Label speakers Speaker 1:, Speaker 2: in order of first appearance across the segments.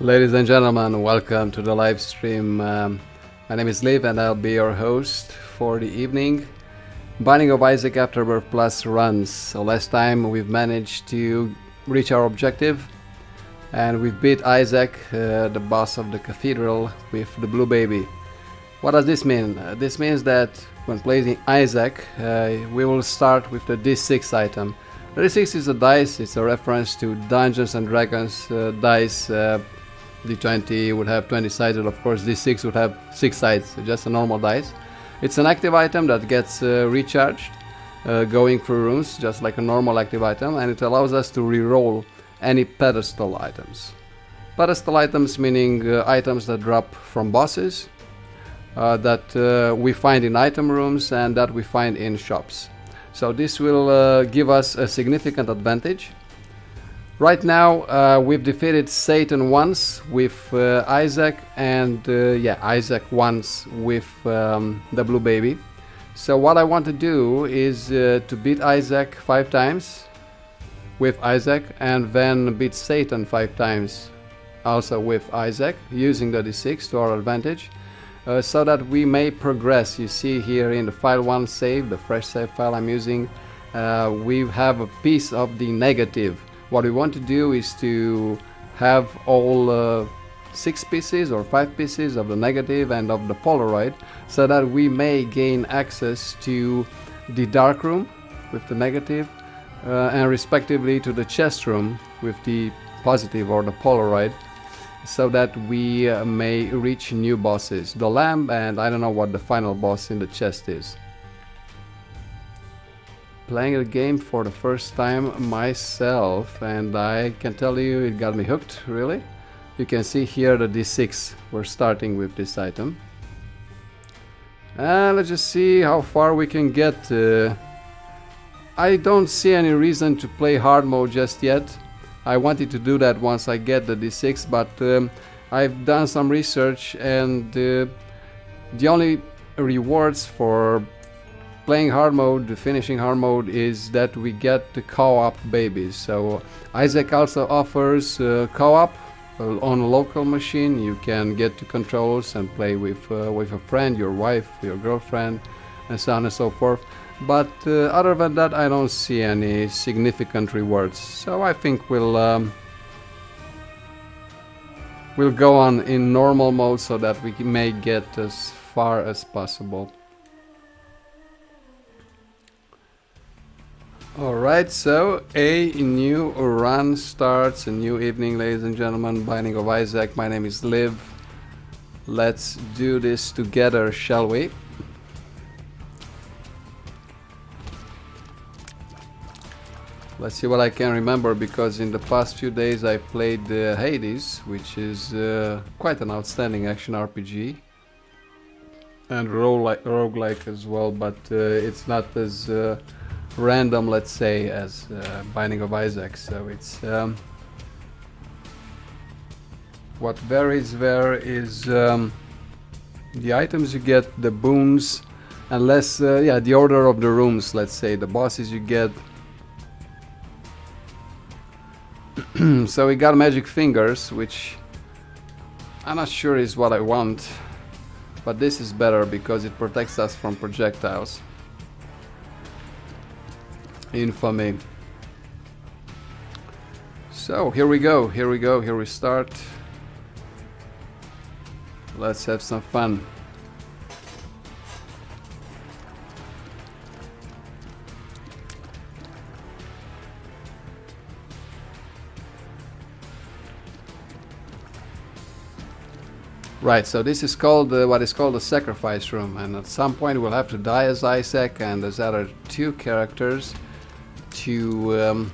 Speaker 1: Ladies and gentlemen, welcome to the live stream. My name is Liv and I'll be your host for the evening. Binding of Isaac Afterbirth Plus runs. So last time we've managed to reach our objective and we've beat Isaac, the boss of the Cathedral, with the blue baby. What does this mean? This means that when playing Isaac, we will start with the D6 item. The D6 is a dice, it's a reference to Dungeons and Dragons dice. D20 would have 20 sides, and of course D6 would have 6 sides, just a normal dice. It's an active item that gets recharged going through rooms, just like a normal active item, and it allows us to reroll any pedestal items. Pedestal items meaning items that drop from bosses, that we find in item rooms and that we find in shops. So this will give us a significant advantage. Right now we've defeated Satan once with Isaac and Isaac once with the blue baby. So what I want to do is to beat Isaac 5 times with Isaac and then beat Satan 5 times also with Isaac using the D6 to our advantage, so that we may progress. You see here in the file 1 save, the fresh save file I'm using, we have a piece of the negative. What we want to do is to have all 6 pieces or 5 pieces of the negative and of the Polaroid, so that we may gain access to the dark room with the negative and respectively to the chest room with the positive or the Polaroid, so that we may reach new bosses, the lamb, and I don't know what the final boss in the chest is. Playing a game for the first time myself, and I can tell you it got me hooked, really. You can see here the D6, we're starting with this item. And let's just see how far we can get. I don't see any reason to play hard mode just yet. I wanted to do that once I get the D6, but I've done some research, and the only rewards for playing hard mode, finishing hard mode, is that we get the co-op babies. So Isaac also offers co-op on a local machine. You can get the controls and play with a friend, your wife, your girlfriend, and so on and so forth. But other than that, I don't see any significant rewards. So I think we'll go on in normal mode so that we may get as far as possible. Alright, so a new run starts, a new evening, ladies and gentlemen. Binding of Isaac, my name is Liv. Let's do this together, shall we? Let's see what I can remember, because in the past few days I played Hades, which is quite an outstanding action RPG. And roguelike as well, but it's not as random, let's say, as Binding of Isaac. So it's what varies there is the items you get, the boons, unless the order of the rooms, let's say, the bosses you get. So we got magic fingers, which I'm not sure is what I want, but this is better because it protects us from projectiles. Infamy. So here we go, here we start. Let's have some fun. Right, so this is called what is called the sacrifice room, and at some point we'll have to die as Isaac and as other 2 characters to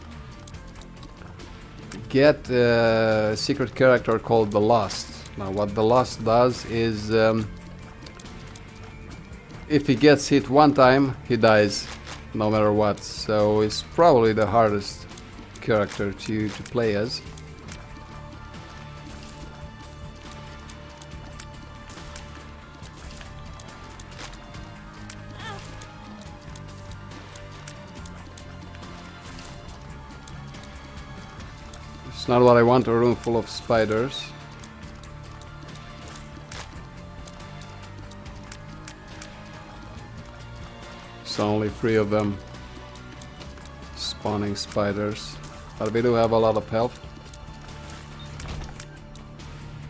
Speaker 1: get a secret character called the Lost. Now what the Lost does is if he gets hit 1 time, he dies no matter what, so it's probably the hardest character to play as. It's not what I want, a room full of spiders. so only 3 of them spawning spiders, but we do have a lot of health,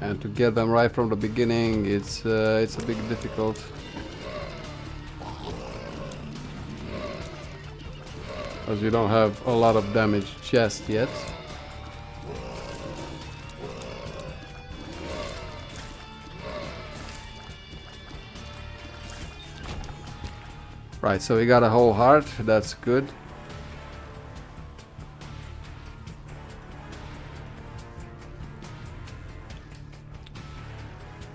Speaker 1: and to get them right from the beginning it's a bit difficult. As we don't have a lot of damage just yet. Right, so we got a whole heart, that's good.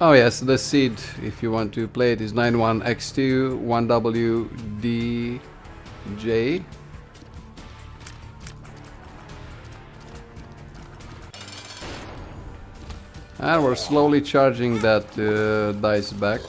Speaker 1: Oh yes, the seed, if you want to play it, is 91X2 1WDJ. And we're slowly charging that dice back.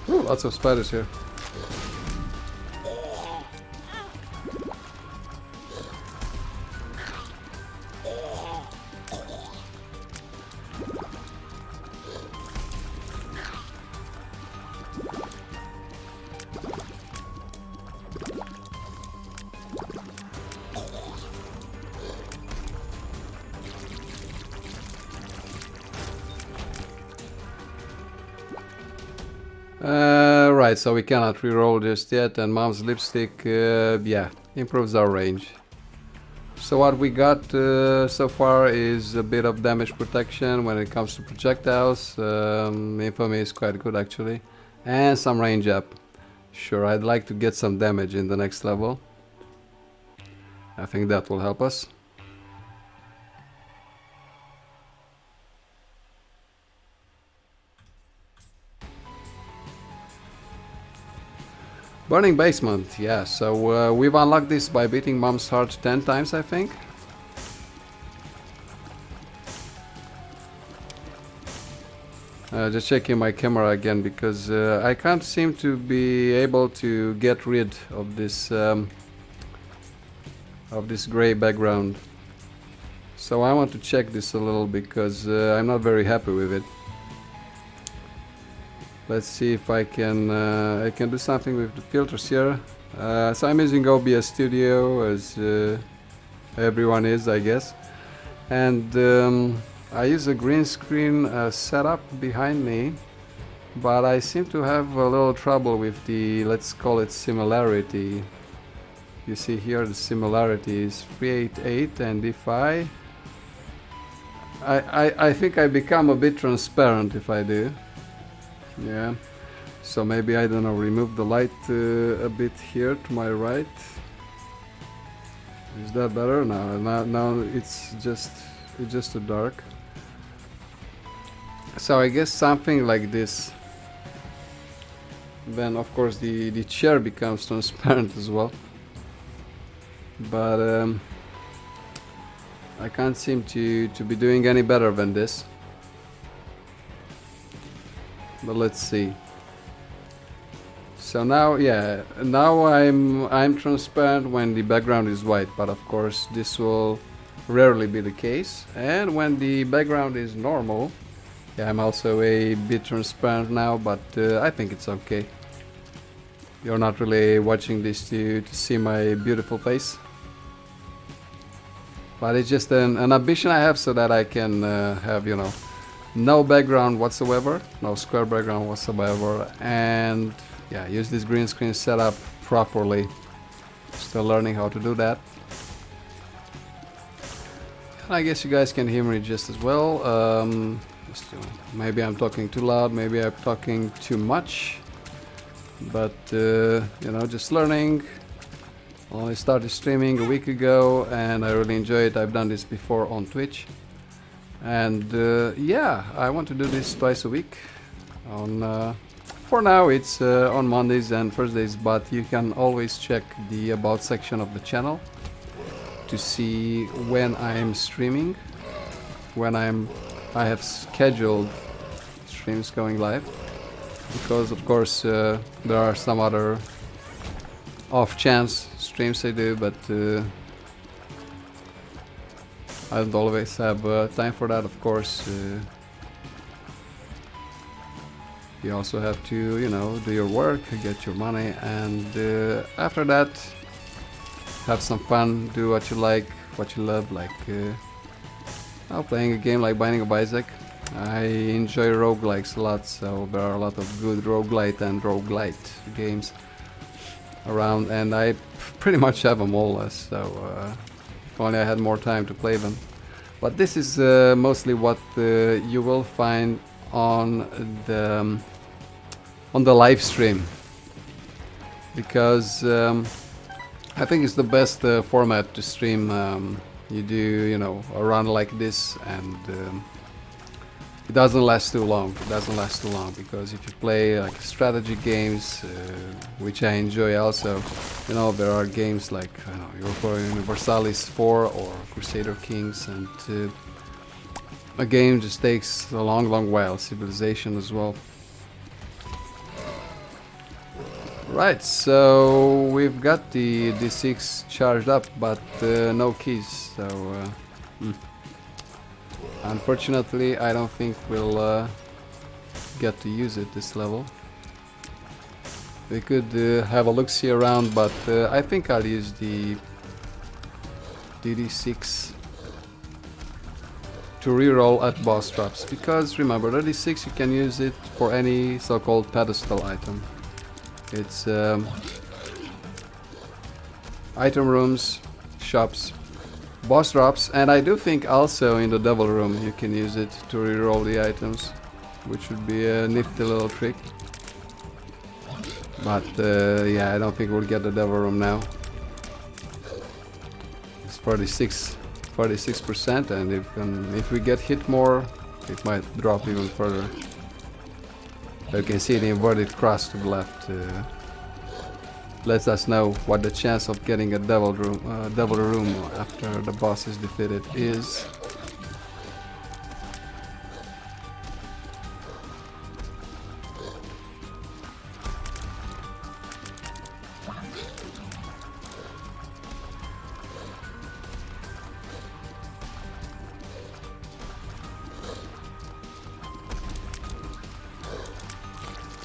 Speaker 1: Ooh, lots of spiders here. Right, so we cannot reroll just yet, and Mom's lipstick, yeah, improves our range. So what we got so far is a bit of damage protection when it comes to projectiles. Infamy is quite good actually, and some range up. Sure, I'd like to get some damage in the next level. I think that will help us. Burning Basement, yeah, so we've unlocked this by beating Mom's heart 10 times, I think. Just checking my camera again, because I can't seem to be able to get rid of this gray background. So I want to check this a little, because I'm not very happy with it. Let's see if I can do something with the filters here. So I'm using OBS Studio, as everyone is, I guess, and I use a green screen setup behind me, but I seem to have a little trouble with the, let's call it, similarity. You see here the similarity is 388, and if I think I become a bit transparent if I do. Yeah, so maybe, I don't know, remove the light a bit here to my right. Is that better? No, now it's just too dark. So I guess something like this. Then of course the chair becomes transparent as well. But I can't seem to be doing any better than this. But let's see. So now, yeah, now I'm transparent when the background is white, but of course this will rarely be the case. And when the background is normal, yeah, I'm also a bit transparent now, but I think it's okay. You're not really watching this to see my beautiful face, but it's just an ambition I have, so that I can have, you know, no background whatsoever, no square background whatsoever, and yeah, use this green screen setup properly. Still learning how to do that. And I guess you guys can hear me just as well. Maybe I'm talking too loud, maybe I'm talking too much, but you know, just learning. I started streaming a week ago and I really enjoy it. I've done this before on Twitch, and yeah, I want to do this twice a week. For now it's on Mondays and Thursdays, but you can always check the about section of the channel to see when I am streaming, when I have scheduled streams going live, because of course there are some other off chance streams I do, but I don't always have time for that, of course. You also have to, you know, do your work, get your money, and after that have some fun, do what you like, what you love, like playing a game like Binding of Isaac. I enjoy roguelikes a lot, so there are a lot of good roguelite and roguelite games around, and I pretty much have them all, so if only I had more time to play them. But this is mostly what you will find on the live stream, because I think it's the best format to stream. You do, you know, a run like this, and it doesn't last too long. It doesn't last too long, because if you play like strategy games, which I enjoy also, you know, there are games like, I don't know, Europa Universalis 4 or Crusader Kings, and a game just takes a long while. Civilization as well. Right, so we've got the D6 charged up, but no keys, so unfortunately I don't think we'll get to use it this level. We could have a look-see around, but I think I'll use the D6 to reroll at boss drops, because remember, the D6 you can use it for any so-called pedestal item. It's item rooms, shops, boss drops, and I do think also in the devil room you can use it to reroll the items, which would be a nifty little trick. But yeah, I don't think we'll get the devil room now. It's 46%, and if we get hit more, it might drop even further. You can see the inverted cross to the left lets us know what the chance of getting a devil room after the boss is defeated is.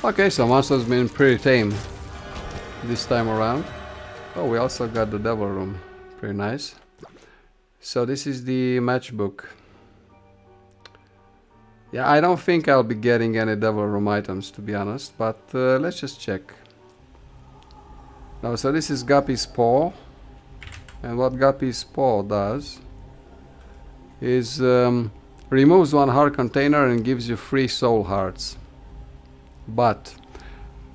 Speaker 1: Okay, so monster's been pretty tame this time around. Oh, we also got the devil room. Pretty nice. So this is the matchbook. Yeah, I don't think I'll be getting any devil room items, to be honest, but let's just check. Now, so this is Guppy's Paw, and what Guppy's Paw does is removes one heart container and gives you 3 soul hearts. But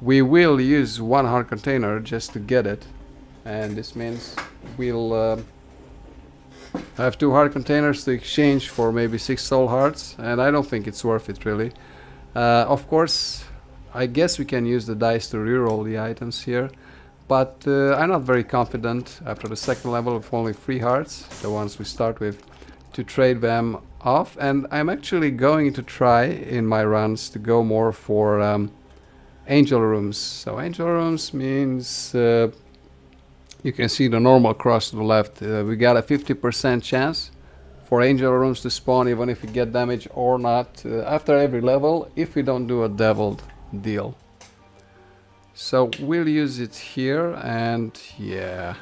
Speaker 1: we will use 1 heart container just to get it, and this means we'll have 2 heart containers to exchange for maybe 6 soul hearts, and I don't think it's worth it really. Of course, I guess we can use the dice to reroll the items here, but I'm not very confident after the second level of only 3 hearts, the ones we start with, to trade them off, and I'm actually going to try in my runs to go more for angel rooms. So angel rooms means you can see the normal cross to the left. We got a 50% chance for angel rooms to spawn even if we get damage or not after every level, if we don't do a deviled deal. So we'll use it here, and yeah,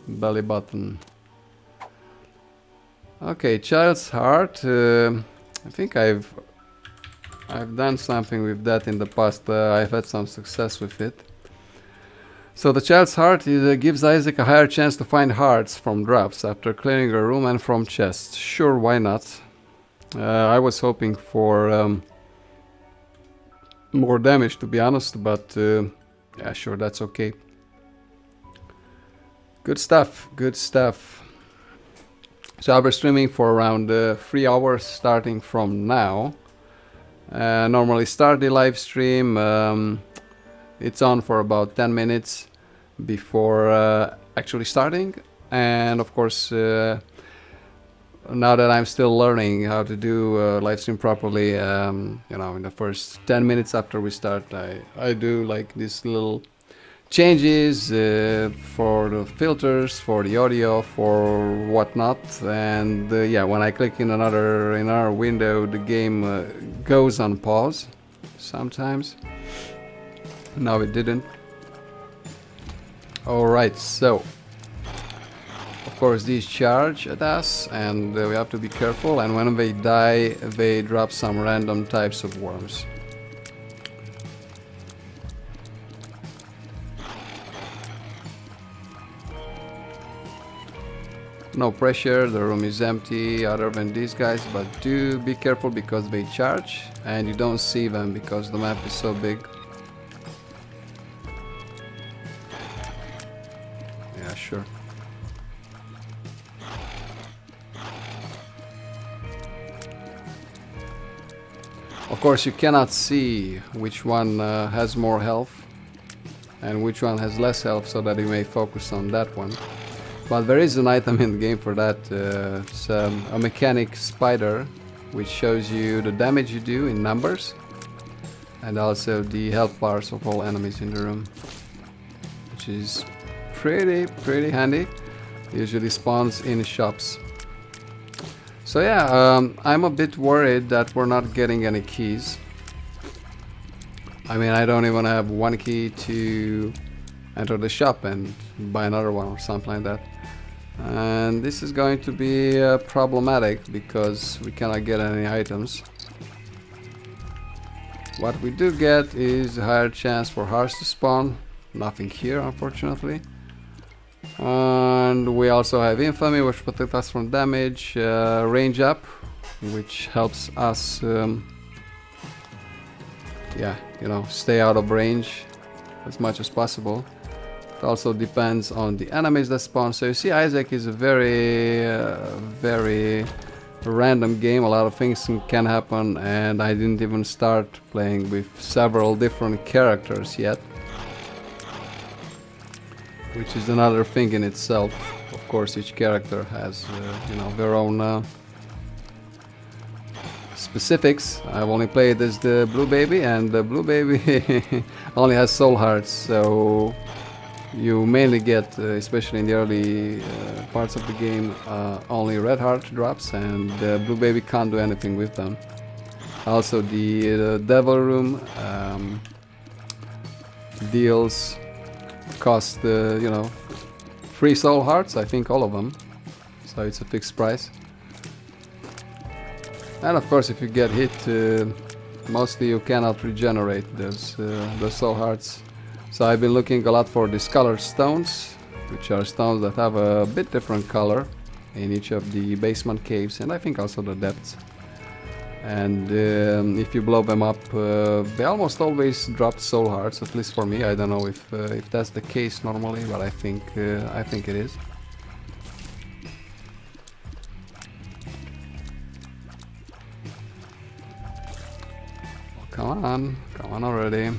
Speaker 1: belly button. Okay, child's heart. I think I've done something with that in the past. I've had some success with it. So the child's heart gives Isaac a higher chance to find hearts from drops after clearing a room and from chests. Sure, why not? I was hoping for more damage, to be honest, but yeah, sure, that's okay. Good stuff, good stuff. So I'll be streaming for around 3 hours starting from now. Normally start the live stream, it's on for about 10 minutes before actually starting, and of course now that I'm still learning how to do live stream properly, you know, in the first 10 minutes after we start, I do like these little changes for the filters, for the audio, for whatnot, and yeah, when I click in another window, the game goes on pause sometimes. No, it didn't. Alright, so of course these charge at us, and we have to be careful, and when they die they drop some random types of worms. No pressure, the room is empty other than these guys, but do be careful because they charge and you don't see them because the map is so big. Yeah, sure. Of course you cannot see which one has more health and which one has less health, so that you may focus on that one. But there is an item in the game for that. It's a mechanic spider which shows you the damage you do in numbers and also the health bars of all enemies in the room, which is pretty handy. Usually spawns in shops. So yeah, I'm a bit worried that we're not getting any keys. I mean, I don't even have one key to enter the shop and buy another one or something like that. And this is going to be problematic because we cannot get any items. What we do get is a higher chance for hearts to spawn. Nothing here, unfortunately. And we also have infamy, which protects us from damage, range up, which helps us yeah, you know, stay out of range as much as possible. It also depends on the enemies that spawn. So you see, Isaac is a very random game. A lot of things can happen, and I didn't even start playing with several different characters yet, which is another thing in itself. Of course, each character has you know, their own specifics. I've only played as the blue baby, and the blue baby only has soul hearts, so you mainly get, especially in the early parts of the game, only red heart drops, and the blue baby can't do anything with them. Also the devil room deals cost you know, 3 soul hearts, I think all of them, so it's a fixed price. And of course, if you get hit, mostly you cannot regenerate those soul hearts. So I've been looking a lot for these colored stones, which are stones that have a bit different color in each of the basement caves, and I think also the depths. And if you blow them up, they almost always drop soul hearts, at least for me. I don't know if that's the case normally, but I think it is. Come on already.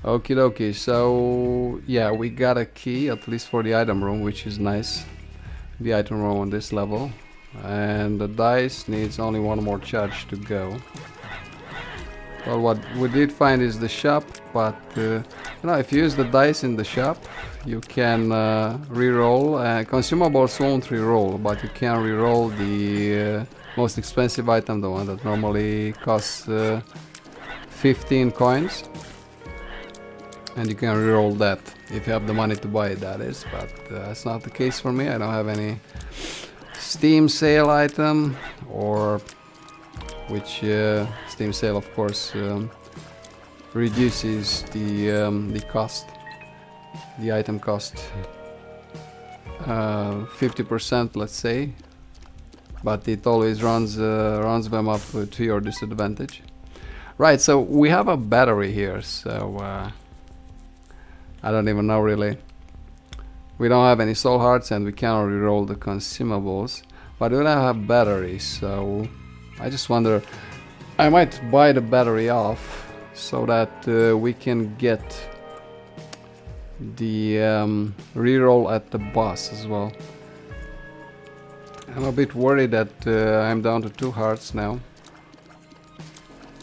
Speaker 1: Okie dokie, so yeah, we got a key, at least for the item room, which is nice. The item room on this level. And the dice needs only one more charge to go. Well, what we did find is the shop, but you know, if you use the dice in the shop, you can re-roll. Consumables won't re-roll, but you can re-roll the most expensive item, the one that normally costs 15 coins. And you can re-roll that if you have the money to buy it, that is, but that's not the case for me. I don't have any Steam sale item, or which Steam sale of course reduces the cost. the item cost 50%, let's say, but it always runs them up to your disadvantage. Right, so we have a battery here, so I don't even know really. We don't have any soul hearts and we cannot reroll the consumables, but we don't have batteries, so I just wonder, I might buy the battery off so that we can get the reroll at the boss as well. I'm a bit worried that I'm down to 2 hearts now.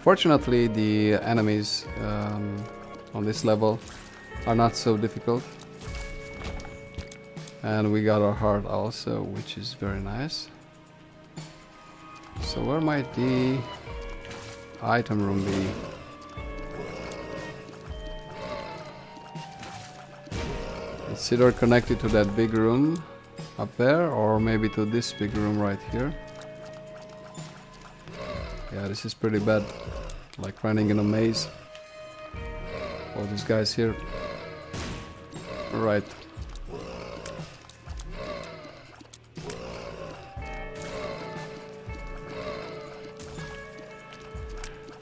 Speaker 1: Fortunately, the enemies on this level are not so difficult. And we got our heart also, which is very nice. So where might the item room be? It's either connected to that big room up there, or maybe to this big room right here. Yeah, this is pretty bad. Like running in a maze. All these guys here. Right.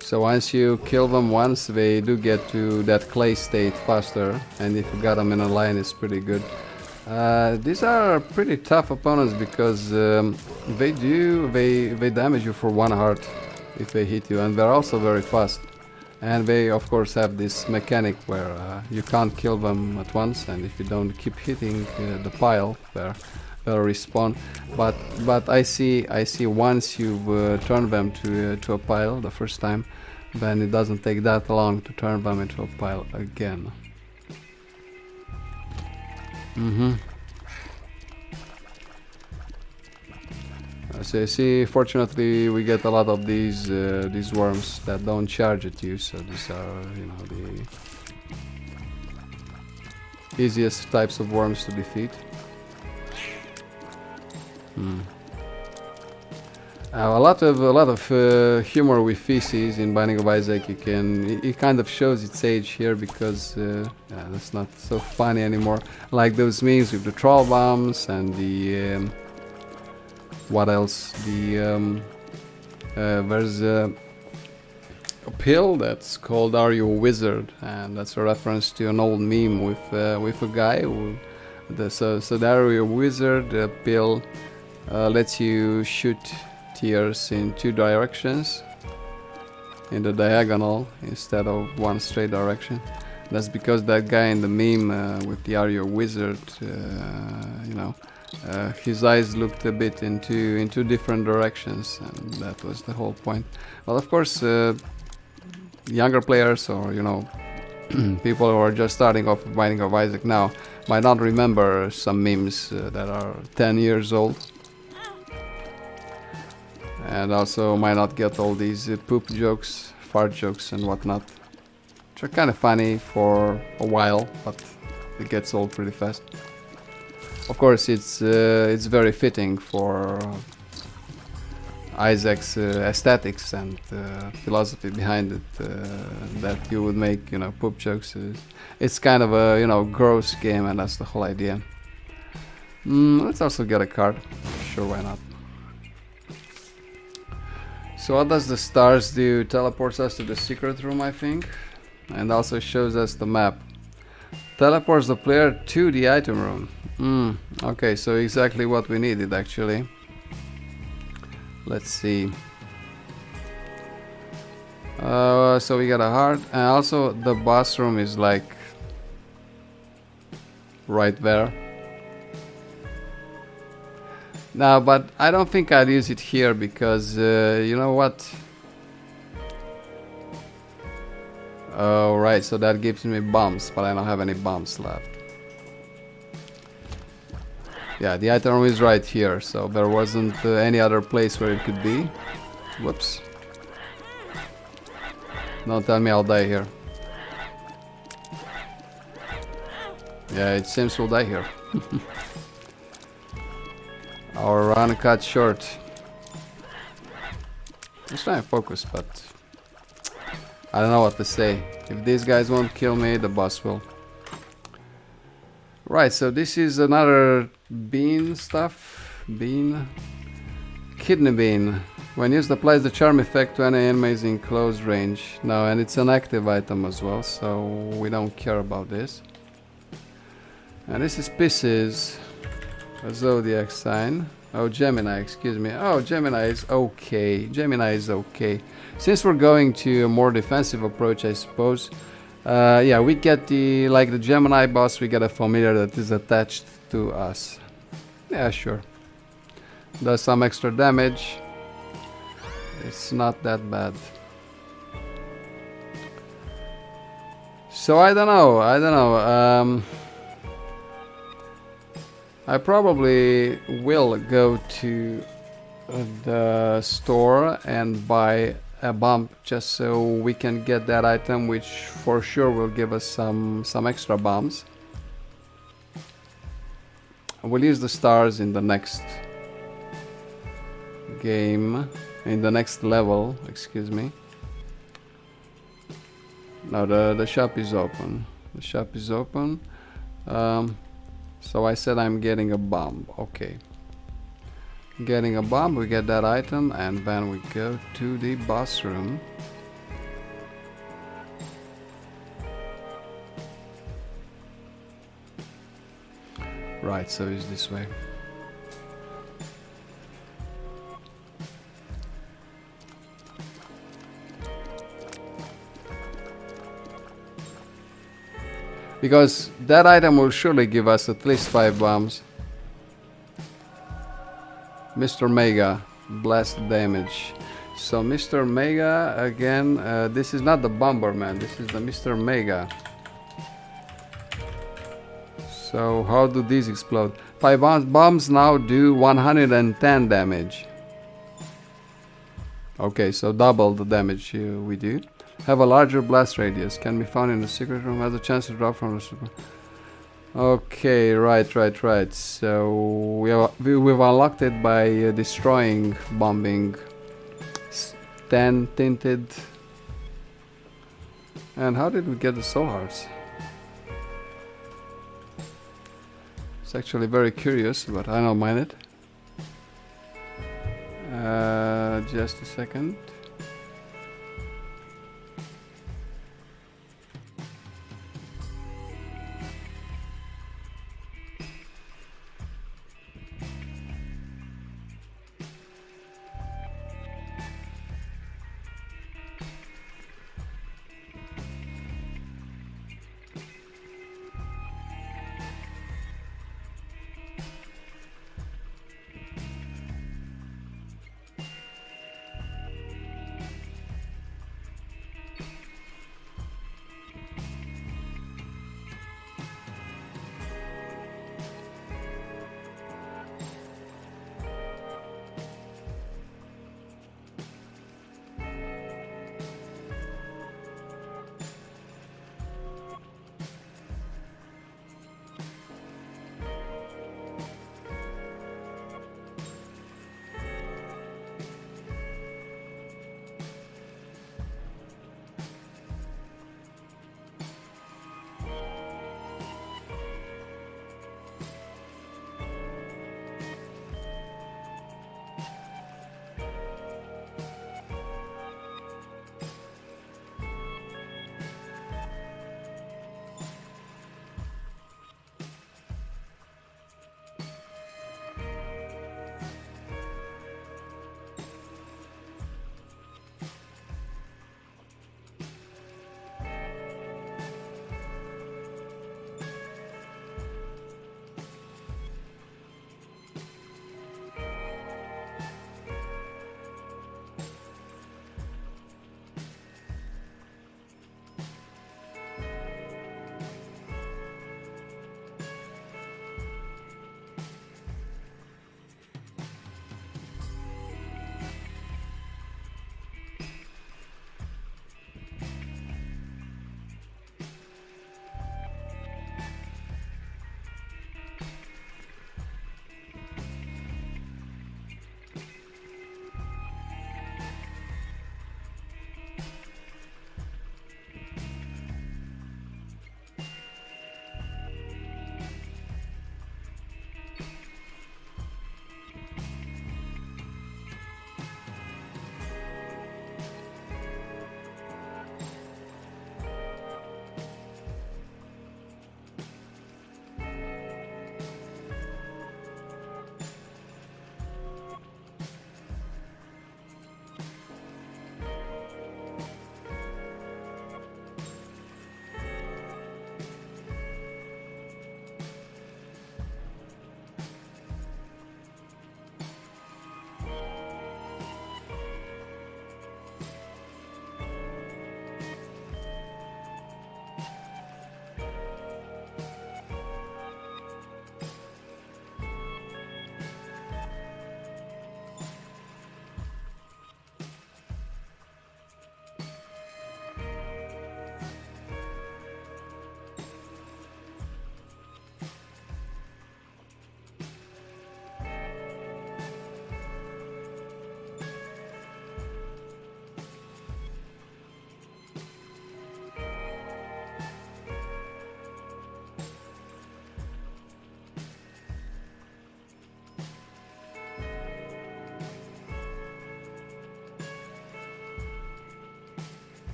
Speaker 1: So once you kill them once, they do get to that clay state faster, and if you got them in a line, it's pretty good. These are pretty tough opponents because they damage you for 1 heart if they hit you, and they're also very fast. And they of course have this mechanic where you can't kill them at once, and if you don't keep hitting the pile, they'll respawn. But I see once you turn them to a pile the first time, then it doesn't take that long to turn them into a pile again. So you see, fortunately we get a lot of these worms that don't charge at you, so these are, you know, the easiest types of worms to defeat. A lot of humor with feces in Binding of Isaac. It kind of shows its age here because yeah, that's not so funny anymore. Like those memes with the troll bombs and the what else? There's a pill that's called "Are You a Wizard?" and that's a reference to an old meme with a guy who so the "Are You a Wizard" pill lets you shoot tears in 2 directions, in the diagonal instead of 1 straight direction. That's because that guy in the meme with the "Are You a Wizard?" You know, his eyes looked a bit in 2 different directions, and that was the whole point. Well, of course, younger players, or you know, people who are just starting off with Binding of Isaac now, might not remember some memes that are 10 years old. And also might not get all these poop jokes, fart jokes and whatnot, which are kind of funny for a while, but it gets old pretty fast. Of course, it's very fitting for Isaac's aesthetics and philosophy behind it, that you would make, you know, poop jokes. It's kind of a, you know, gross game, and that's the whole idea. Let's also get a card. Sure, why not? So what does the stars do? Teleports us to the secret room, I think, and also shows us the map. Teleports the player to the item room. Okay, so exactly what we needed actually. Let's see. So we got a heart, and also the boss room is like right there. No, but I don't think I'd use it here because, you know what? Oh, right, so that gives me bombs, but I don't have any bombs left. Yeah, the item room is right here, so there wasn't any other place where it could be. Whoops. Don't tell me I'll die here. Yeah, it seems we'll die here. Our run cut short. Let's try and focus, but I don't know what to say. If these guys won't kill me, the boss will. Right, so this is another bean stuff. Bean. Kidney bean. When used, applies the charm effect to any enemies in close range. No, and it's an active item as well, so we don't care about this. And this is Pisces. A zodiac sign. Oh, Gemini, excuse me. Oh, Gemini is okay. Gemini is okay. Since we're going to a more defensive approach, I suppose. Yeah, we get like the Gemini boss, we get a familiar that is attached to us. Yeah, sure. Does some extra damage. It's not that bad. So I don't know. I probably will go to the store and buy a bomb just so we can get that item, which for sure will give us some extra bombs. We'll use the stars in the next game, in the next level, excuse me. Now the shop is open. The shop is open. So I said I'm getting a bomb. Okay. Getting a bomb, we get that item, and then we go to the boss room. Right, so it's this way. Because that item will surely give us at least 5 bombs. Mr. Mega, blast damage. So Mr. Mega, again, this is not the Bomberman, this is the Mr. Mega. So how do these explode? 5 bombs now do 110 damage. Okay, so double the damage we do. Have a larger blast radius. Can be found in the secret room. Has a chance to drop from the super. Okay, right. So we've unlocked it by destroying, bombing, tinted. And how did we get the soul hearts? It's actually very curious, but I don't mind it. Just a second.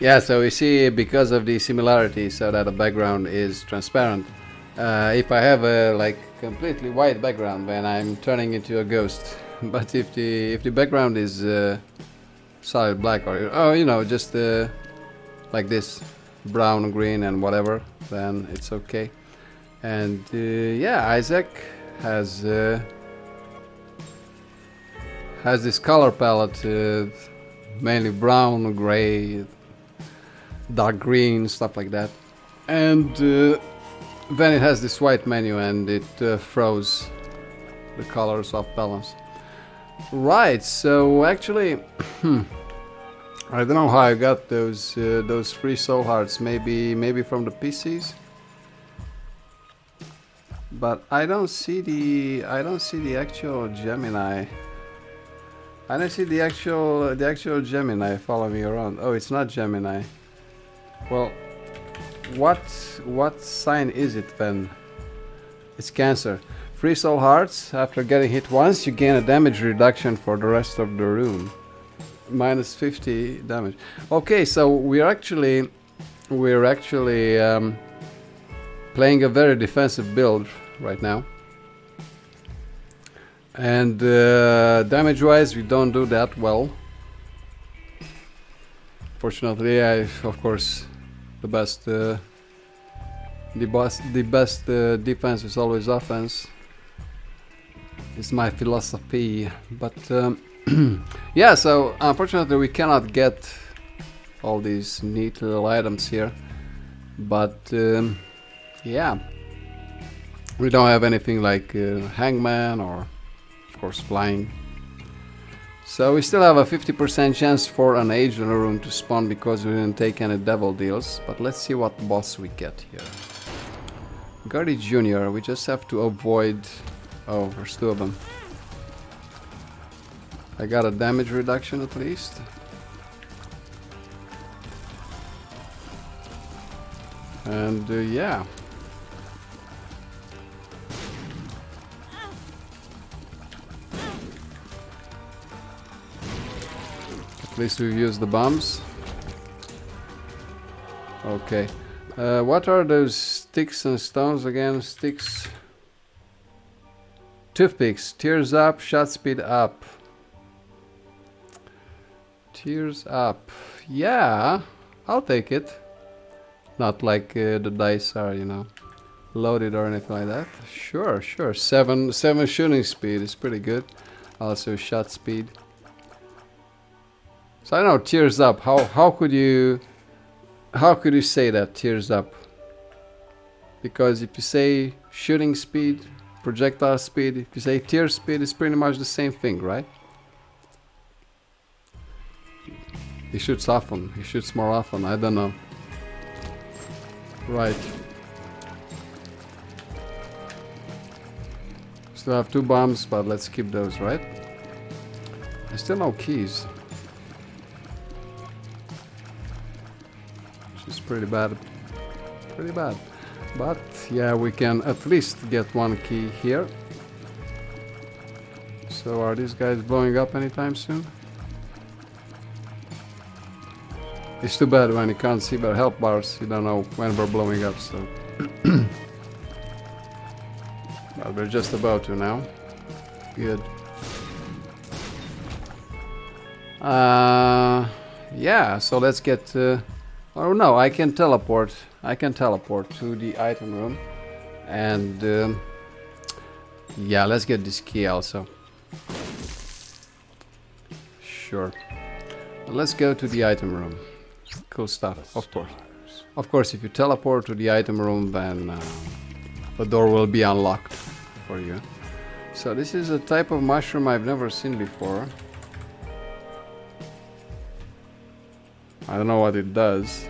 Speaker 1: Yeah, so we see because of the similarity, so that the background is transparent. If I have a like completely white background, then I'm turning into a ghost. But if the background is solid black, or oh, you know, just like this, brown, green, and whatever, then it's okay. And yeah, Isaac has this color palette, mainly brown, gray, dark green, stuff like that. And then it has this white menu, and it throws the colors off balance. Right, so actually, I don't know how I got those 3 soul hearts. Maybe from the PCs. But I don't see the actual Gemini. I don't see the actual Gemini follow me around. Oh, it's not Gemini. Well, what sign is it then? It's Cancer. 3 soul hearts. After getting hit once, you gain a damage reduction for the rest of the room. Minus 50 damage. Okay, so we're actually playing a very defensive build right now. And damage-wise, we don't do that well. Fortunately, of course, the best defense is always offense. It's my philosophy, but yeah. So unfortunately, we cannot get all these neat little items here. But yeah, we don't have anything like Hangman or, of course, flying. So we still have a 50% chance for an Angel room to spawn because we didn't take any devil deals. But let's see what boss we get here. Gardy Jr. We just have to avoid. Oh, there's 2 of them. I got a damage reduction at least. And yeah. At least we've used the bombs. Okay. What are those sticks and stones again? Sticks. Toothpicks. Tears up, shot speed up. Tears up. Yeah, I'll take it. Not like the dice are, you know, loaded or anything like that. Sure. 7 shooting speed is pretty good. Also shot speed. So I don't know, tears up. How could you say that, tears up? Because if you say shooting speed, projectile speed, if you say tear speed, it's pretty much the same thing, right? He shoots often. He shoots more often. I don't know. Right. Still have 2 bombs, but let's keep those, right? There's still no keys. Which is pretty bad. Pretty bad. But yeah, we can at least get 1 key here. So are these guys blowing up anytime soon? It's too bad when you can't see their health bars, you don't know when we're blowing up, so... Well, we're just about to now. Good. Yeah, so let's get... oh no, I can teleport. I can teleport to the item room. And... yeah, let's get this key also. Sure. Let's go to the item room. Cool stuff, of course. Of course, if you teleport to the item room, then the door will be unlocked for you. So this is a type of mushroom I've never seen before. I don't know what it does.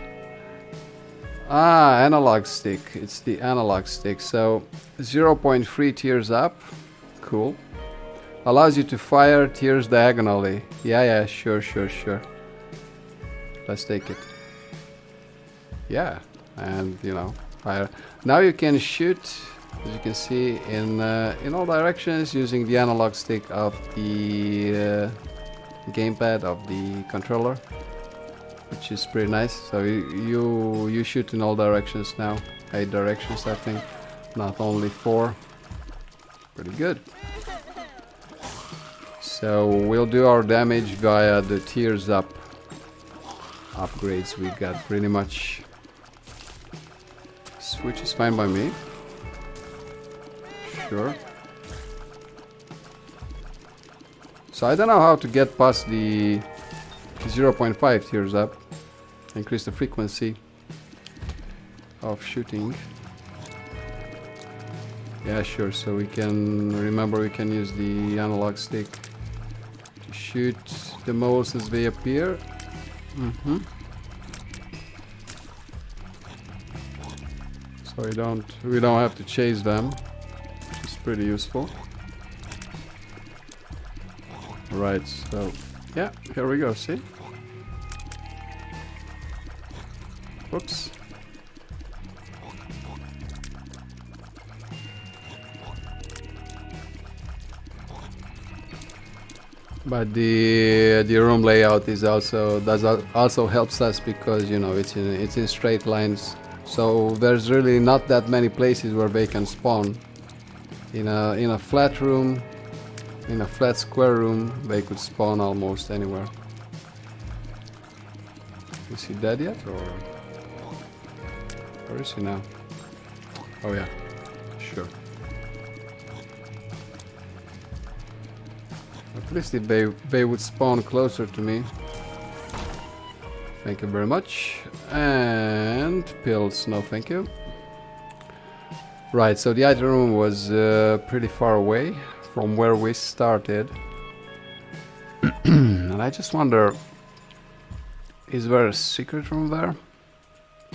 Speaker 1: Ah, analog stick. It's the analog stick. So 0.3 tears up. Cool. Allows you to fire tears diagonally. Yeah, sure. Let's take it. Yeah, and you know, fire. Now you can shoot, as you can see, in all directions using the analog stick of the gamepad of the controller. which is pretty nice. So you shoot in all directions now. 8 directions, I think, not only 4. Pretty good. So we'll do our damage via the tiers up upgrades we got pretty much. Switch is fine by me. Sure. So I don't know how to get past the 0.5 tiers up. Increase the frequency of shooting. Yeah, sure. So we can remember we can use the analog stick to shoot the moles as they appear. So we don't have to chase them, which is pretty useful. Right, so yeah, here we go, see? Whoops. But the room layout is also helps us because, you know, it's in straight lines. So there's really not that many places where they can spawn. In a flat room, in a flat square room, they could spawn almost anywhere. Is he dead yet, or where is he now? Oh yeah, sure. At least if they would spawn closer to me. Thank you very much. And pills, no thank you. Right, so the item room was pretty far away from where we started. And I just wonder, is there a secret room there?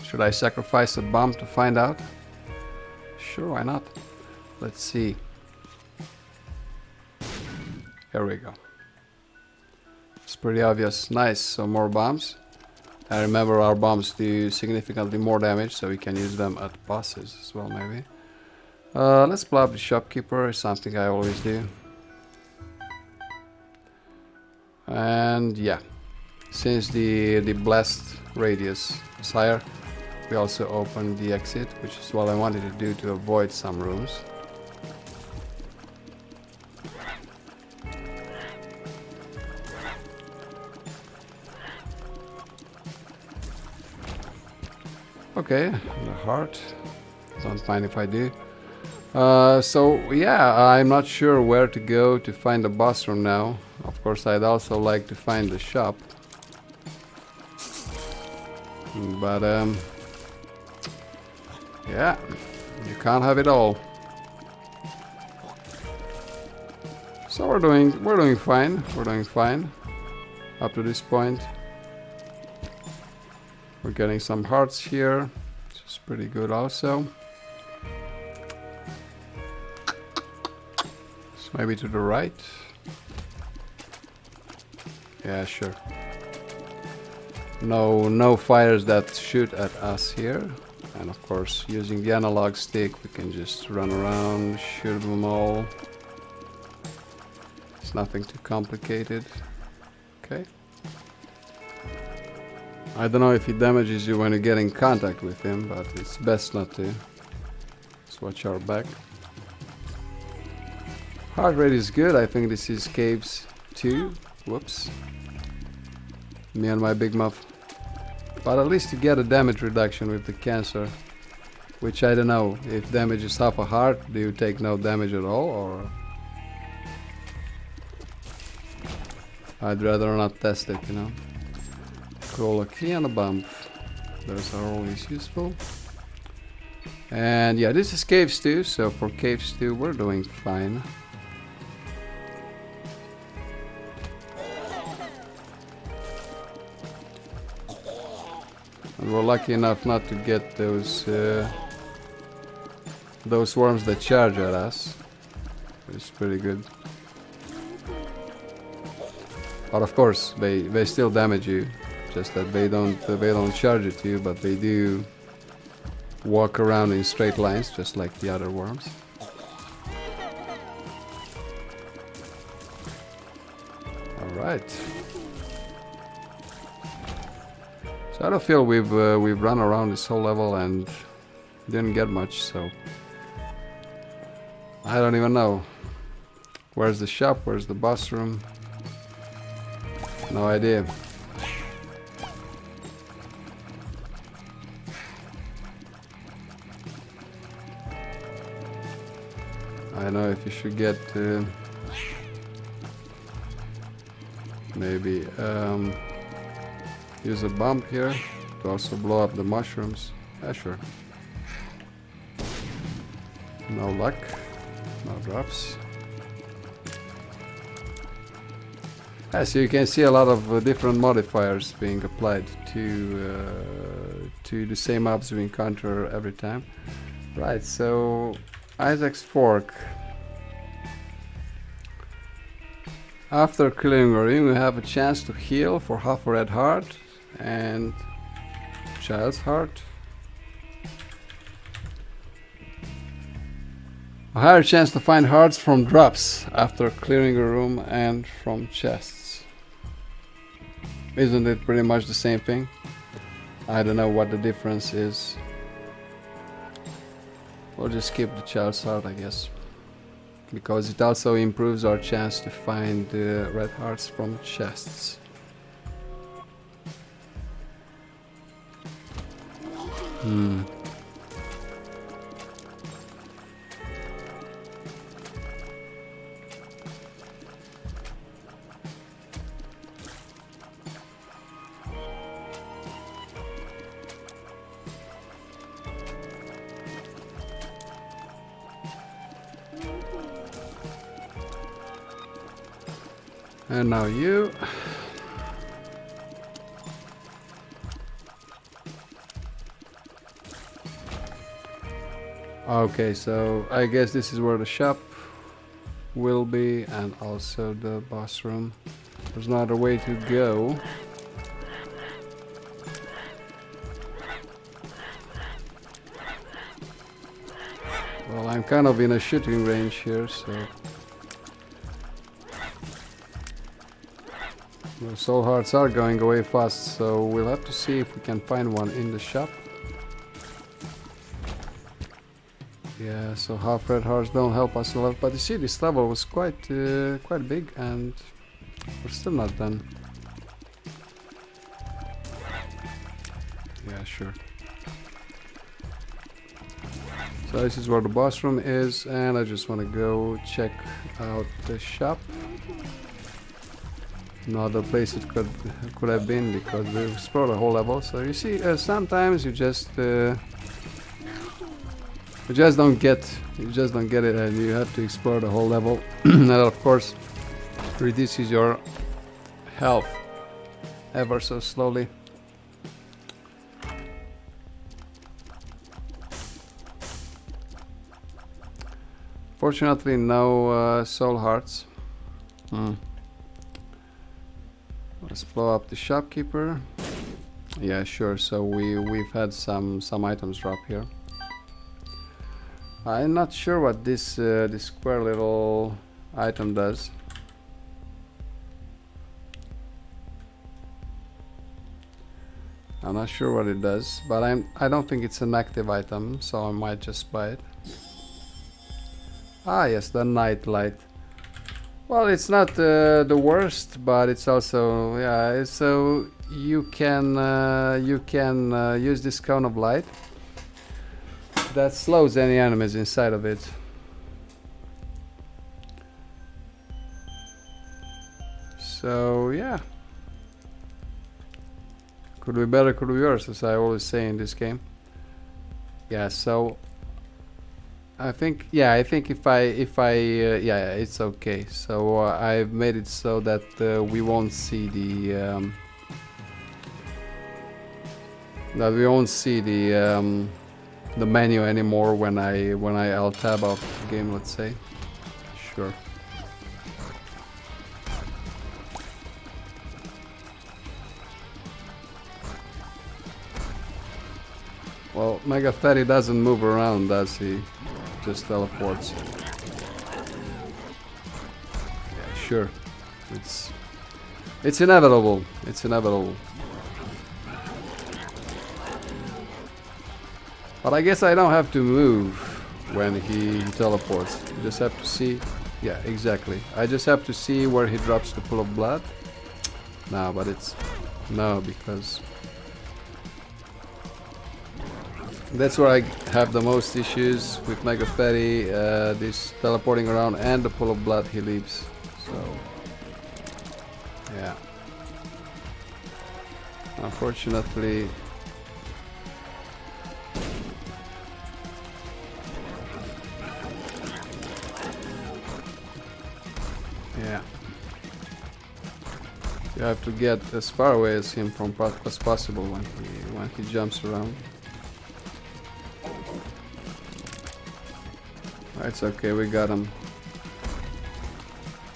Speaker 1: Should I sacrifice a bomb to find out? Sure, why not? Let's see. Here we go. It's pretty obvious. Nice, so more bombs. I remember our bombs do significantly more damage, so we can use them at bosses as well, maybe. Let's blow up the shopkeeper, something I always do. And yeah, since the blast radius is higher, we also open the exit, which is what I wanted to do to avoid some rooms. Okay, the heart. Don't mind if I do. So yeah, I'm not sure where to go to find the boss room now. Of course, I'd also like to find the shop. But yeah, you can't have it all. So we're doing fine. We're doing fine up to this point. We're getting some hearts here, which is pretty good also. So maybe to the right. Yeah, sure. No fires that shoot at us here. And of course, using the analog stick, we can just run around, shoot them all. It's nothing too complicated. Okay. I don't know if he damages you when you get in contact with him, but it's best not to. Let's watch our back. Heart rate is good. I think this is caves 2. Whoops. Me and my big muff. But at least you get a damage reduction with the cancer. Which I don't know. If damage is half a heart, do you take no damage at all, or... I'd rather not test it, you know. Roll a key and a bump. Those are always useful. And yeah, this is caves 2, so for caves 2 we're doing fine. And we're lucky enough not to get those worms that charge at us. It's pretty good. But of course, they still damage you. Just that they don't charge it to you, but they do walk around in straight lines, just like the other worms. All right. So I don't feel we've run around this whole level and didn't get much, so I don't even know. Where's the shop? Where's the boss room? No idea. I don't know if you should get maybe use a bump here to also blow up the mushrooms. Yeah, sure. No luck. No drops. Yeah, so you can see a lot of different modifiers being applied to the same mobs we encounter every time. Right, so Isaac's Fork. After killing a ring, we have a chance to heal for half a red heart and child's heart. A higher chance to find hearts from drops after clearing a room and from chests. Isn't it pretty much the same thing? I don't know what the difference is. We'll just skip the child's heart, I guess. Because it also improves our chance to find red hearts from chests. And now you. Okay, so I guess this is where the shop will be and also the boss room. There's no other way to go. Well, I'm kind of in a shooting range here, so the soul hearts are going away fast, so we'll have to see if we can find one in the shop. Yeah, so half red hearts don't help us a lot, but you see this level was quite big and we're still not done. Yeah, sure. So this is where the boss room is, and I just want to go check out the shop. No other place it could have been because we explored the whole level. So you see, sometimes you just don't get it, and you have to explore the whole level. And of course, reduces your health ever so slowly. Fortunately, no soul hearts. Let's blow up the shopkeeper. Yeah, sure. So we've had some items drop here. I'm not sure what this square little item does. I'm not sure what it does, but I don't think it's an active item, so I might just buy it. Ah, yes, the night light. Well, it's not the worst, but it's also, yeah, so you can use this cone of light that slows any enemies inside of it. So yeah, could be better, could be worse, as I always say in this game. Yeah, so I think if I yeah, it's okay. So I've made it so that we won't see the the menu anymore when I alt tab off the game, let's say. Sure. Well, Mega Fatty doesn't move around, does he? Just teleports. Yeah, sure. It's inevitable. It's inevitable. But I guess I don't have to move when he teleports. You just have to see. Yeah, exactly. I just have to see where he drops the pool of blood. No, but it's... No, because... That's where I have the most issues with Mega Fatty. This teleporting around and the pool of blood he leaves. So... Yeah. Unfortunately... Yeah. You have to get as far away as him from as possible when he jumps around. It's okay, we got him.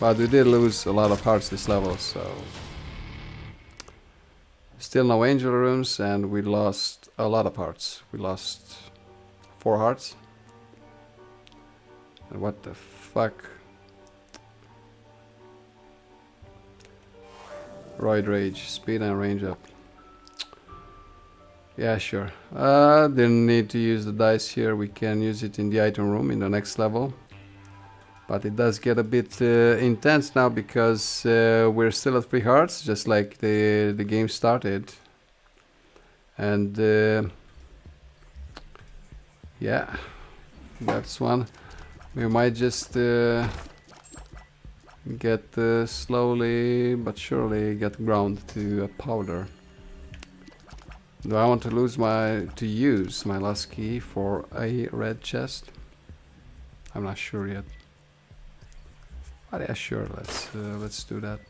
Speaker 1: But we did lose a lot of hearts this level, so... Still no angel rooms, and we lost a lot of hearts. We lost 4 hearts. And what the fuck? Roid Rage, speed and range up. Yeah, sure. Didn't need to use the dice here. We can use it in the item room in the next level. But it does get a bit intense now because we're still at 3 hearts, just like the game started. And yeah, that's one. We might just get slowly but surely get ground to a powder. Do I want to use my last key for a red chest? I'm not sure yet. But yeah, sure. Let's do that.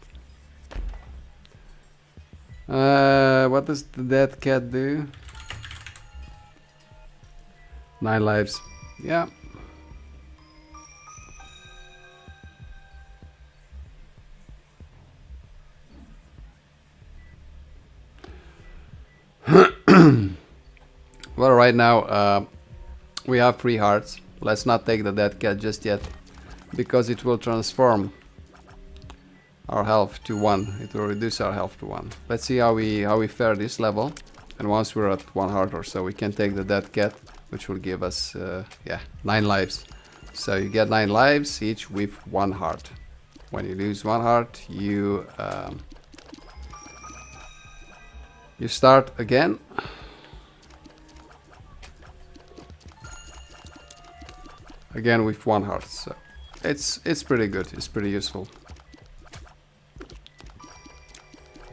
Speaker 1: What does the dead cat do? 9 lives. Yeah. Well, right now we have 3 hearts. Let's not take the dead cat just yet, because it will transform our health to 1. It will reduce our health to 1. Let's see how we fare this level, and once we're at 1 heart or so, we can take the dead cat, which will give us yeah, 9 lives. So you get 9 lives each with 1 heart. When you lose 1 heart, you start again. Again with 1 heart, so it's pretty good. It's pretty useful.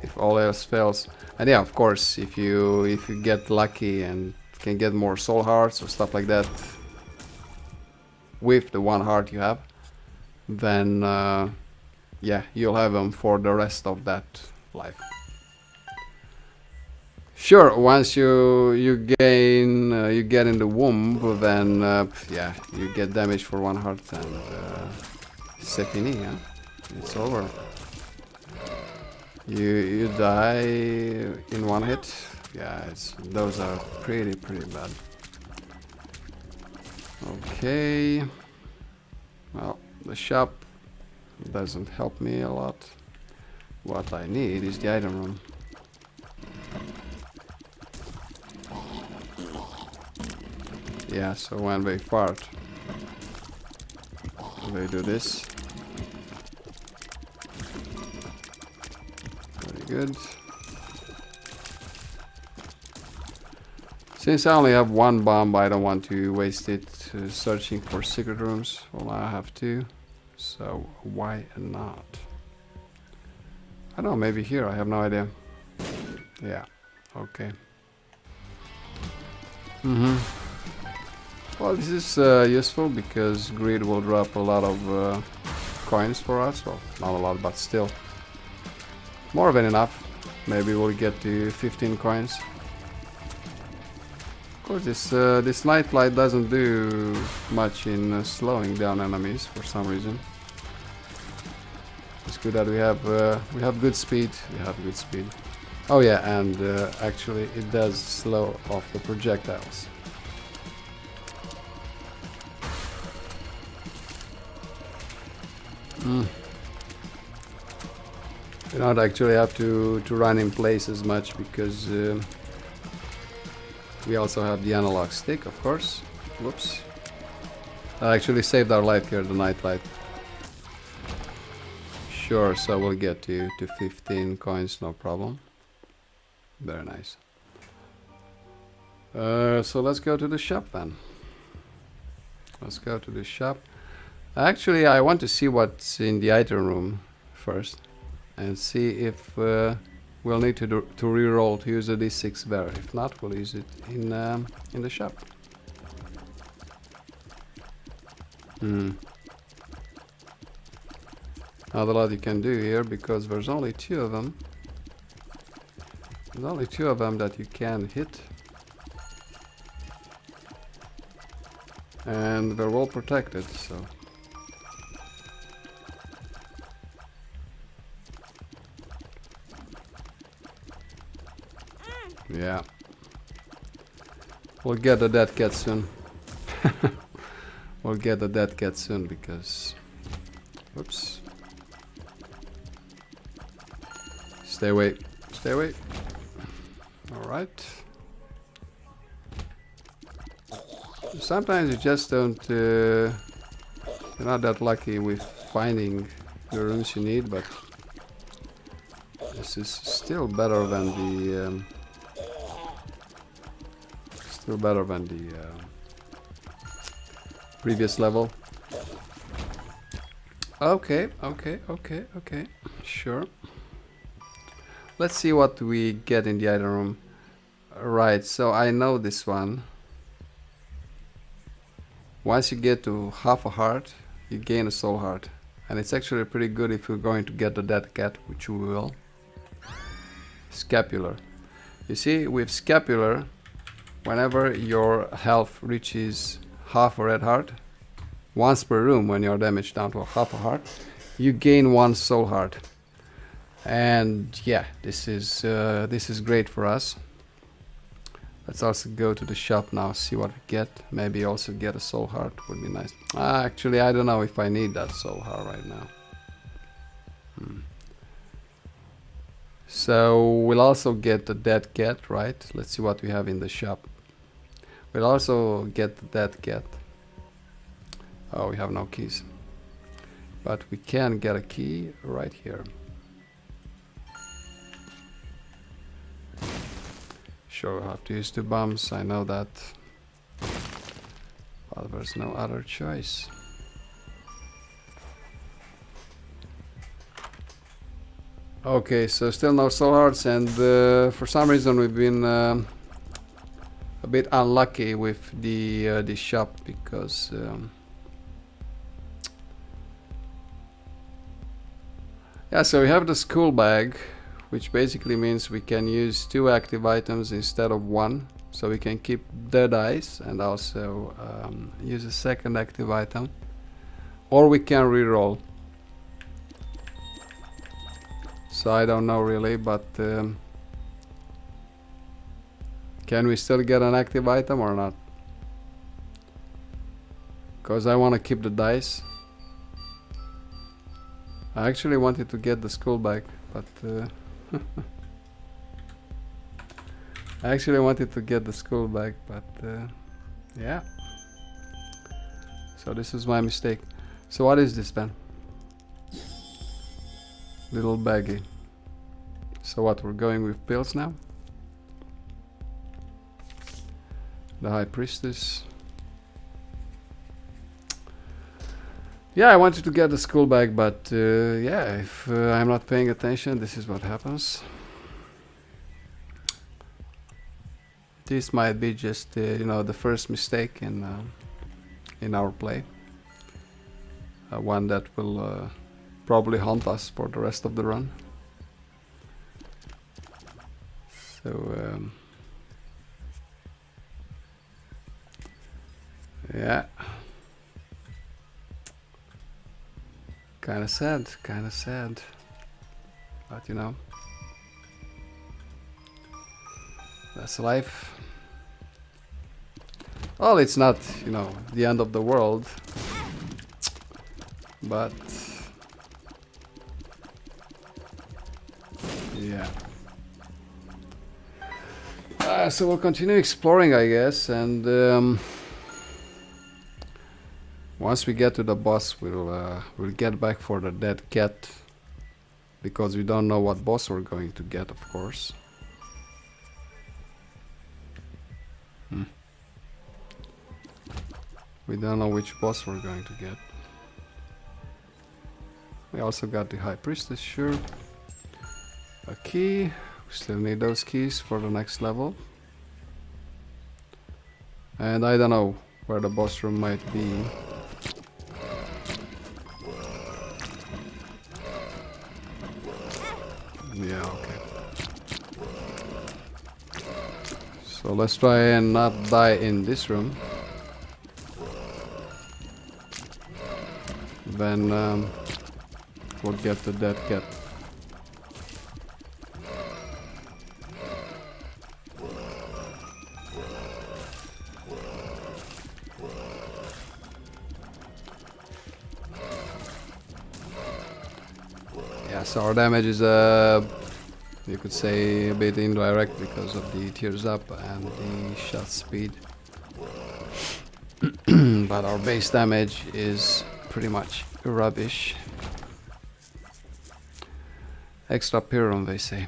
Speaker 1: If all else fails, and yeah, of course, if you get lucky and can get more soul hearts or stuff like that with the 1 heart you have, then yeah, you'll have them for the rest of that life. Sure, once you gain you get in the womb, then yeah, you get damage for 1 heart and c'est fini, yeah? It's over. You die in 1 hit. Yeah, those are pretty bad. Okay. Well, the shop doesn't help me a lot. What I need is the item room. Yeah, so when they fart, they do this. Very good. Since I only have 1 bomb, I don't want to waste it searching for secret rooms. Well, I have 2, so why not? I don't know, maybe here, I have no idea. Yeah, okay. Well, this is useful because greed will drop a lot of coins for us. Well, not a lot, but still more than enough. Maybe we'll get to 15 coins. Of course, this night light doesn't do much in slowing down enemies for some reason. It's good that we have good speed. We have good speed. Oh yeah, and actually it does slow off the projectiles. You don't actually have to run in place as much because We also have the analog stick, of course. Whoops. That actually saved our life here, the nightlight. Sure, so we'll get you to 15 coins, no problem. Very nice. So let's go to the shop then. Let's go to the shop. Actually, I want to see what's in the item room first. And see if we'll need to reroll to use the D6 there. If not, we'll use it in the shop. Not a lot you can do here because there's only 2 of them. There's only 2 of them that you can hit. And they're well protected, so. Yeah. We'll get the dead cat soon. We'll get the dead cat soon because... Whoops. Stay away. Stay away. Alright. Sometimes you just don't... you're not that lucky with finding the rooms you need, but... This is still better than the... still better than the previous level. Okay, okay, okay, okay. Sure. Let's see what we get in the item room. Right, so I know this one. Once you get to half a heart, you gain a soul heart. And it's actually pretty good if you're going to get the dead cat, which we will. Scapular. You see, with scapular, whenever your health reaches half a red heart, once per room when you're damaged down to a half a heart, you gain 1 soul heart. And yeah, this is great for us. Let's also go to the shop now, see what we get. Maybe also get a soul heart, would be nice. Actually, I don't know if I need that soul heart right now. So we'll also get the dead cat, right? Let's see what we have in the shop. We'll also get the dead cat. Oh, we have no keys. But we can get a key right here. Sure, we'll have to use 2 bombs, I know that. But there's no other choice. Okay, so still no soul hearts, and for some reason we've been a bit unlucky with the shop because yeah, so we have the school bag, which basically means we can use 2 active items instead of 1, so we can keep dead eyes and also use a second active item, or we can reroll. So I don't know really, but can we still get an active item or not? Because I want to keep the dice. I actually wanted to get the school bag, but I actually wanted to get the school bag, but yeah. So this is my mistake. So what is this then? Little baggie. So what, we're going with pills now? The High Priestess. Yeah, I wanted to get the school bag, but yeah, if I'm not paying attention, this is what happens. This might be just you know, the first mistake in our play. One that will probably haunt us for the rest of the run. So yeah, kind of sad, but you know, that's life. Well, it's not, you know, the end of the world, but yeah. So we'll continue exploring, I guess, and once we get to the boss, we'll get back for the dead cat, because we don't know what boss we're going to get, of course. We don't know which boss we're going to get. We also got the High Priestess, sure. A key. We still need those keys for the next level. And I don't know where the boss room might be. Yeah, okay. So let's try and not die in this room. Then we'll get the dead cat. Yeah, so our damage is you could say a bit indirect because of the tears up and the shot speed. But our base damage is pretty much rubbish. Extra Pyron, they say.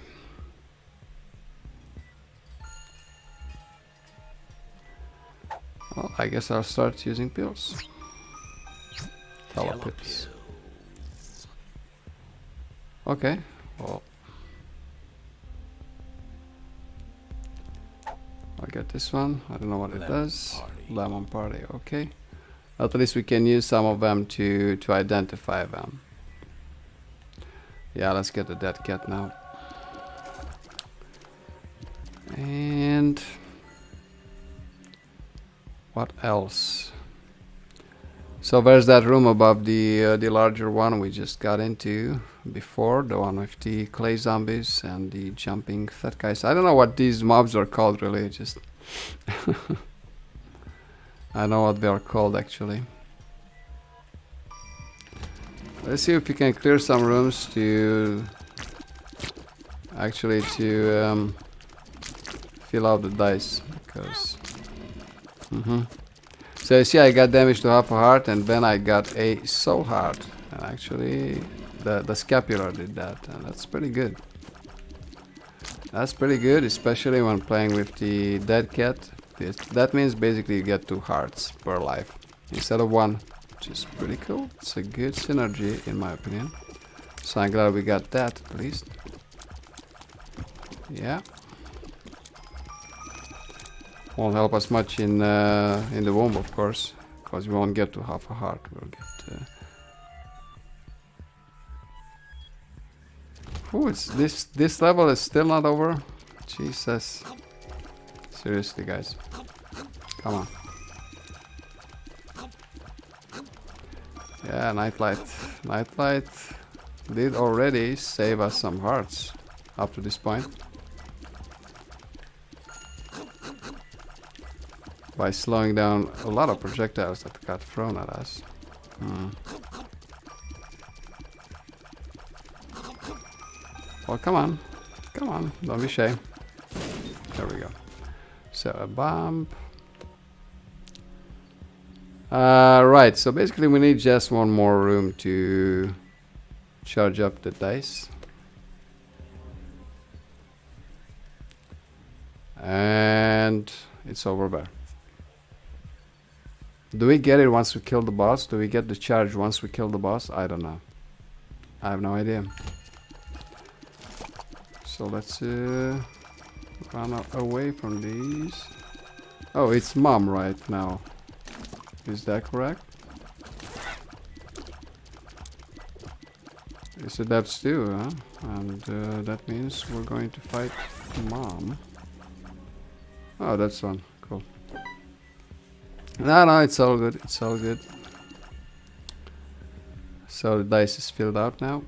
Speaker 1: Well, I guess I'll start using pills. Tower pills. Okay, well, I'll get this one. I don't know what it does. Lemon party, okay. At least we can use some of them to identify them. Yeah, let's get the dead cat now. And what else? So there's that room above the larger one we just got into before, the one with the clay zombies and the jumping fat guys. I don't know what these mobs are called really, just I know what they are called actually. Let's see if we can clear some rooms to actually fill out the dice, because so you see I got damage to half a heart and then I got a soul heart, and actually the scapular did that, and that's pretty good. That's pretty good, especially when playing with the dead cat. That means basically you get 2 hearts per life instead of 1, which is pretty cool. It's a good synergy in my opinion. So I'm glad we got that at least. Yeah. Won't help us much in the womb, of course, because we won't get to half a heart. We'll get. This level is still not over. Jesus. Seriously, guys. Come on. Yeah, Nightlight. Nightlight did already save us some hearts up to this point. By slowing down a lot of projectiles that got thrown at us. Well, come on. Come on, don't be shy. There we go. So a bomb. Right, so basically we need just one more room to charge up the dice. And it's over there. Do we get it once we kill the boss? Do we get the charge once we kill the boss? I don't know. I have no idea. So let's run away from these. Oh, it's mom right now. Is that correct? Is it that's too, huh? And that means we're going to fight mom. Oh, that's one. Cool. No, it's all good. It's all good. So the dice is filled out now.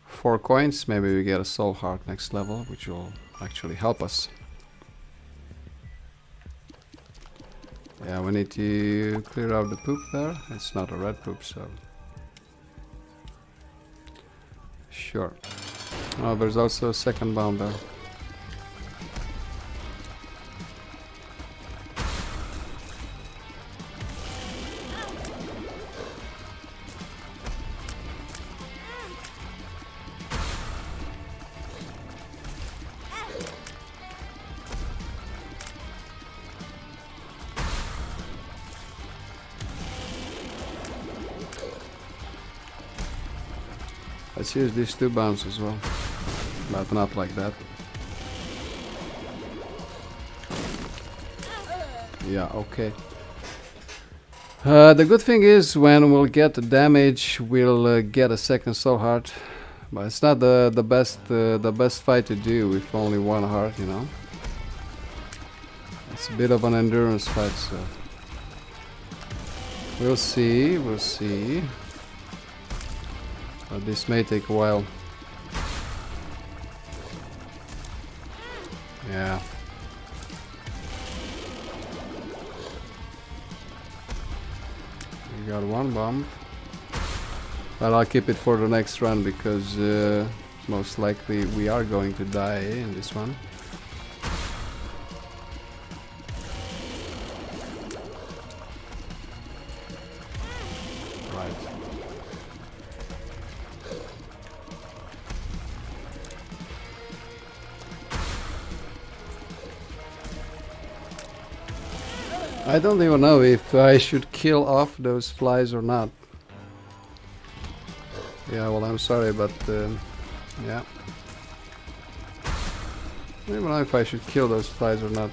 Speaker 1: 4 coins. Maybe we get a soul heart next level, which will actually help us. Yeah, we need to clear out the poop there. It's not a red poop, so... Sure. Oh, there's also a second bomb there. Let's use these 2 bombs as well, but not like that. Yeah, okay. The good thing is when we'll get the damage, we'll get a second soul heart, but it's not the best fight to do with only 1 heart, you know. It's a bit of an endurance fight, so we'll see. But this may take a while. Yeah. We got 1 bomb. But I'll keep it for the next run because most likely we are going to die in this one. I don't even know if I should kill off those flies or not. Yeah, well, I'm sorry, but yeah. I don't even know if I should kill those flies or not.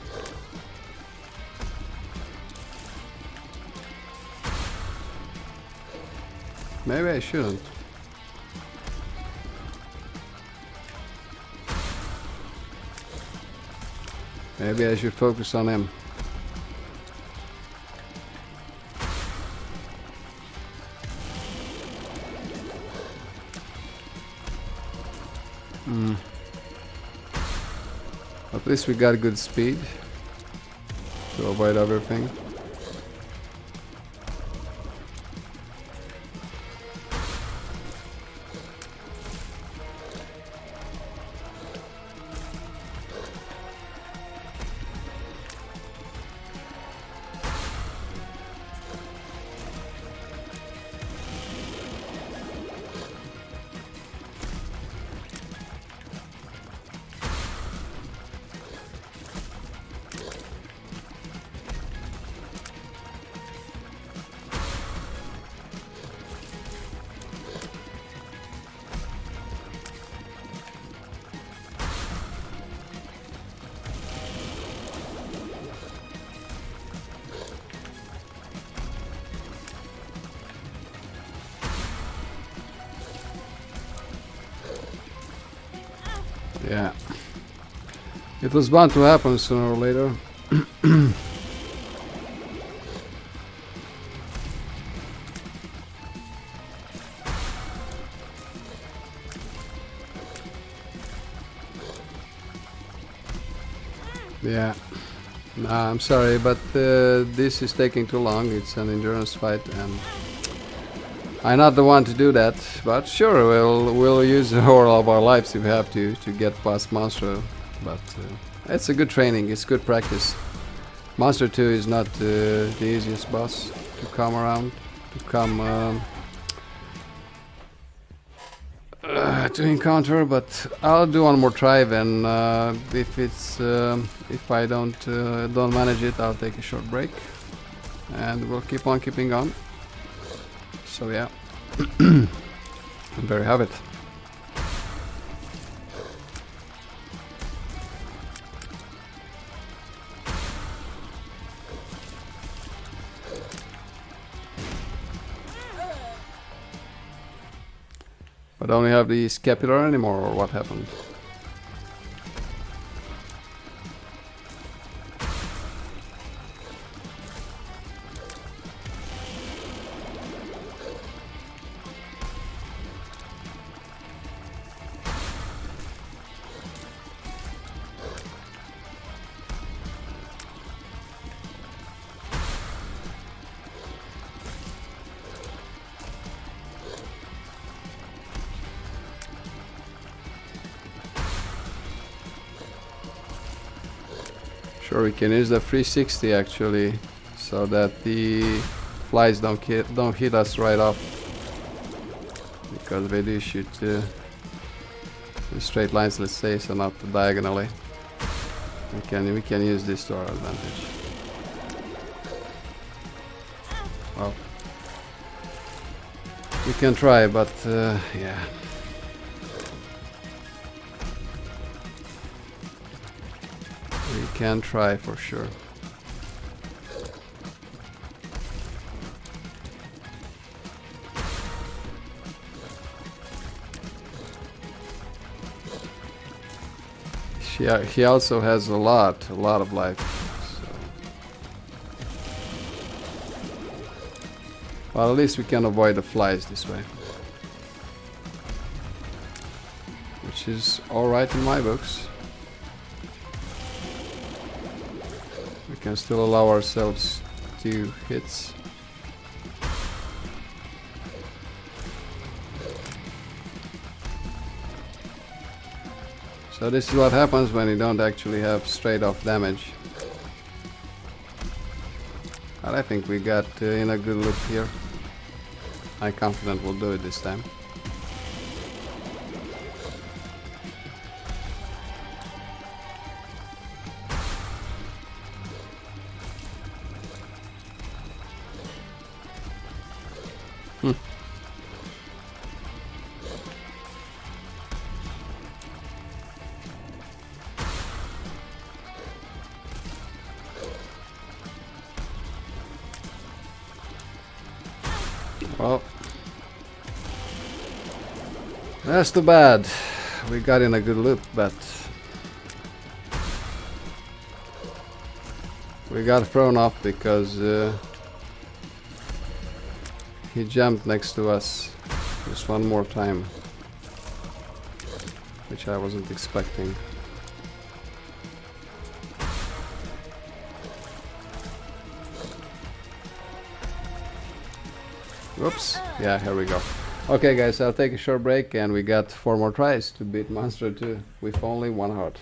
Speaker 1: Maybe I shouldn't. Maybe I should focus on him. At least we got good speed to avoid everything. Yeah, it was bound to happen sooner or later. Yeah, nah, I'm sorry, but this is taking too long. It's an endurance fight, and I'm not the one to do that, but sure, we'll use all of our lives if we have to get past Monster. But it's a good training, it's good practice. Monster 2 is not the easiest boss to come around, to encounter. But I'll do one more try, and if I don't manage it, I'll take a short break, and we'll keep on keeping on. So yeah, and there you have it. But don't we have the scapular anymore, or what happened? Sure, we can use the 360 actually, so that the flies don't hit us right off, because they do shoot in straight lines, let's say, so not diagonally. We can use this to our advantage. Well, we can try, but yeah. can try for sure. He also has a lot of life. So. Well, at least we can avoid the flies this way. Which is alright in my books. We can still allow ourselves 2 hits. So this is what happens when you don't actually have straight off damage. But I think we got in a good loop here. I'm confident we'll do it this time. Well, that's too bad. We got in a good loop, but we got thrown off because he jumped next to us just one more time, which I wasn't expecting. Whoops. Yeah, here we go. Okay guys, I'll take a short break and we got 4 more tries to beat Monster 2 with only 1 heart.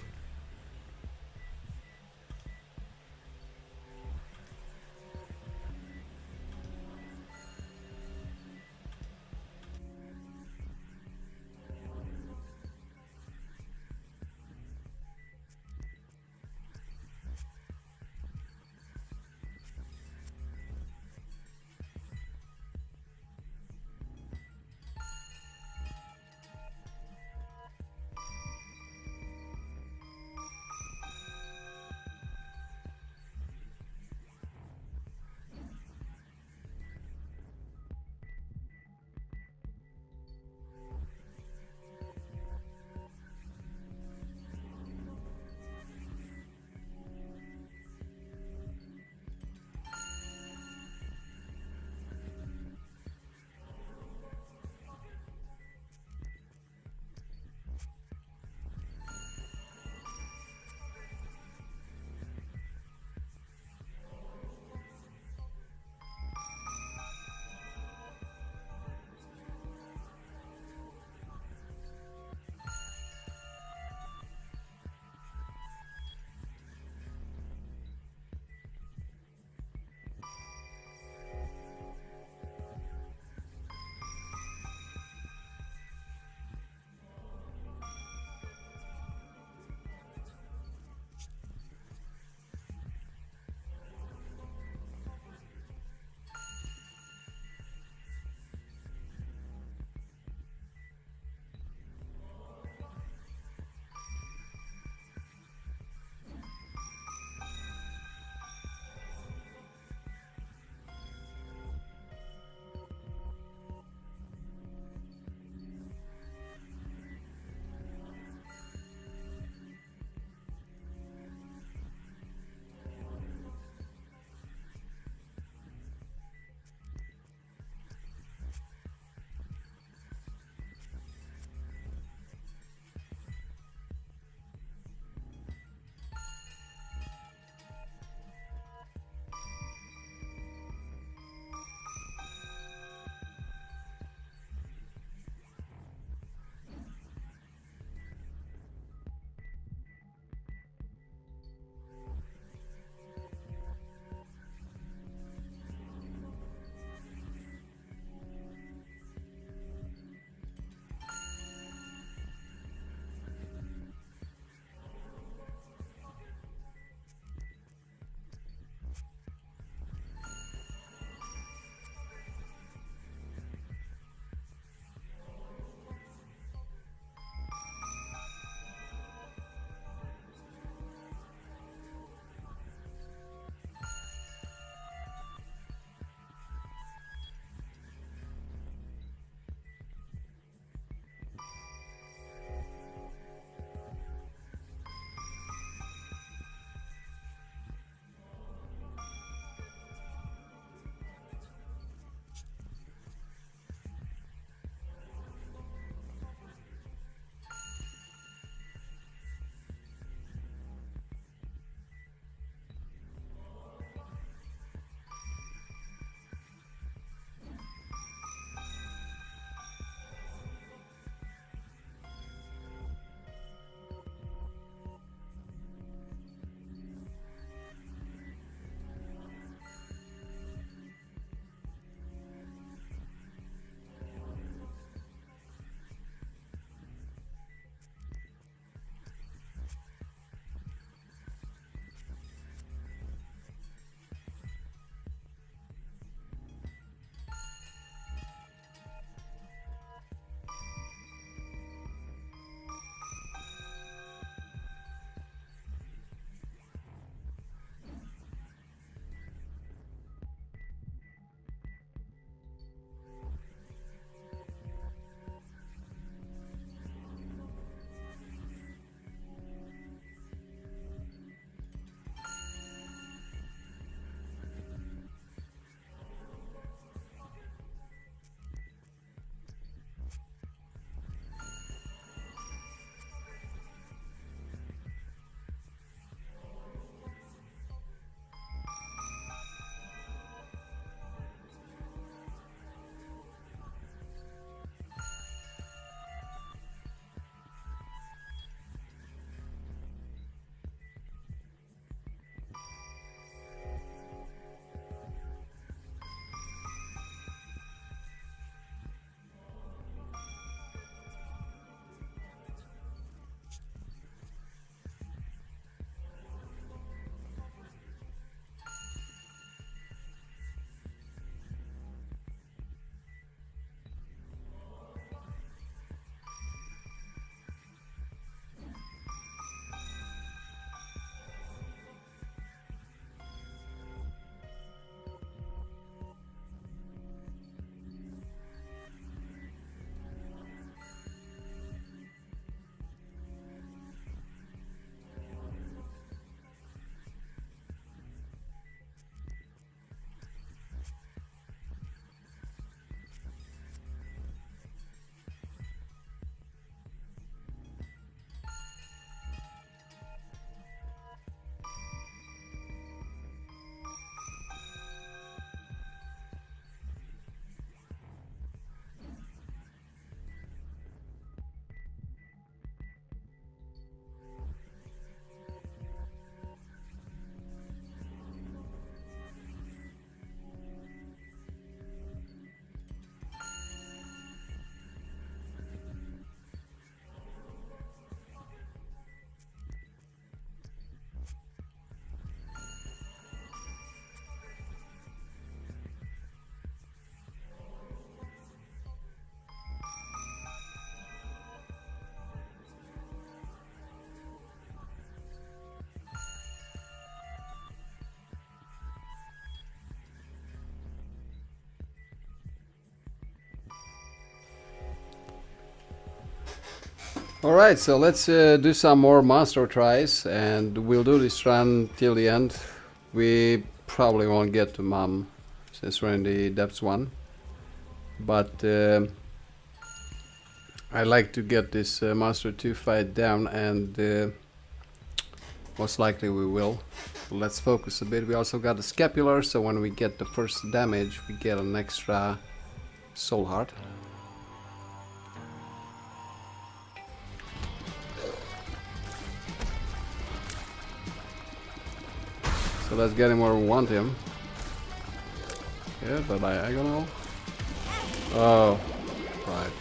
Speaker 1: Alright, so let's do some more monster tries, and we'll do this run till the end. We probably won't get to Mom since we're in the depths one, but I like to get this monster 2 fight down, and most likely we will. Let's focus a bit. We also got a scapular, so when we get the first damage we get an extra soul heart. So let's get him where we want him. Yeah, the diagonal. Oh, right.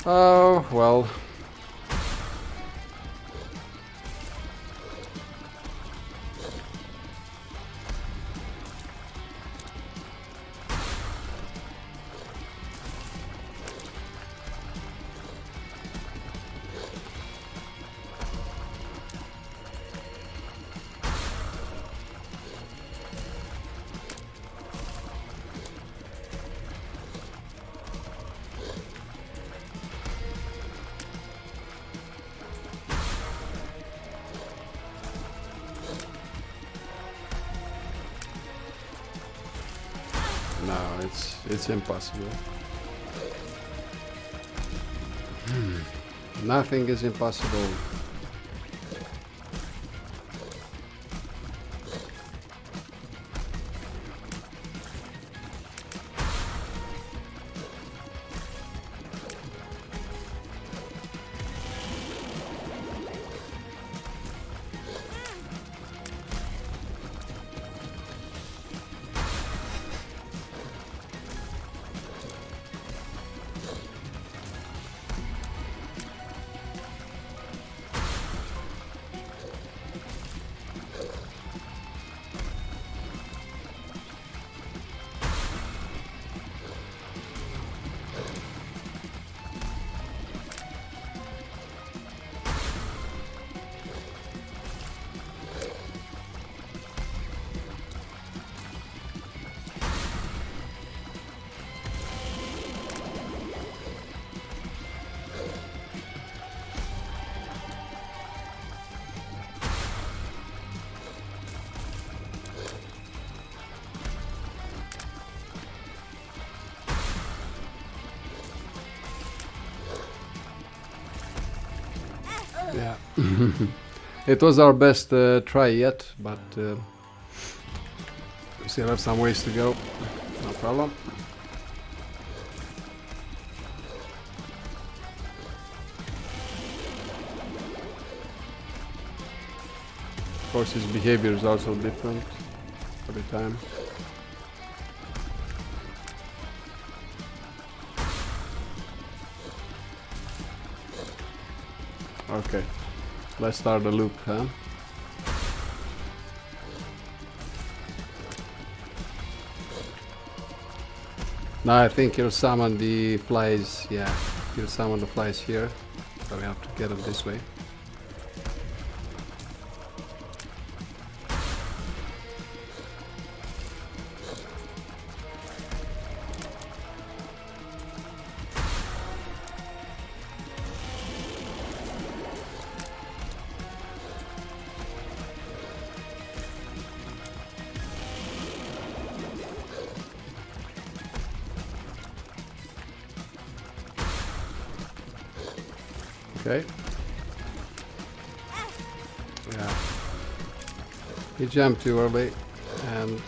Speaker 1: Oh, well. No, it's impossible. Nothing is impossible. Yeah, it was our best try yet, but we still have some ways to go. No problem. Of course, his behavior is also different every time. Okay, let's start the loop, huh? Now I think he'll summon the flies. Yeah, he'll summon the flies here, so we have to get them this way. Okay. Yeah. He jumped too early, and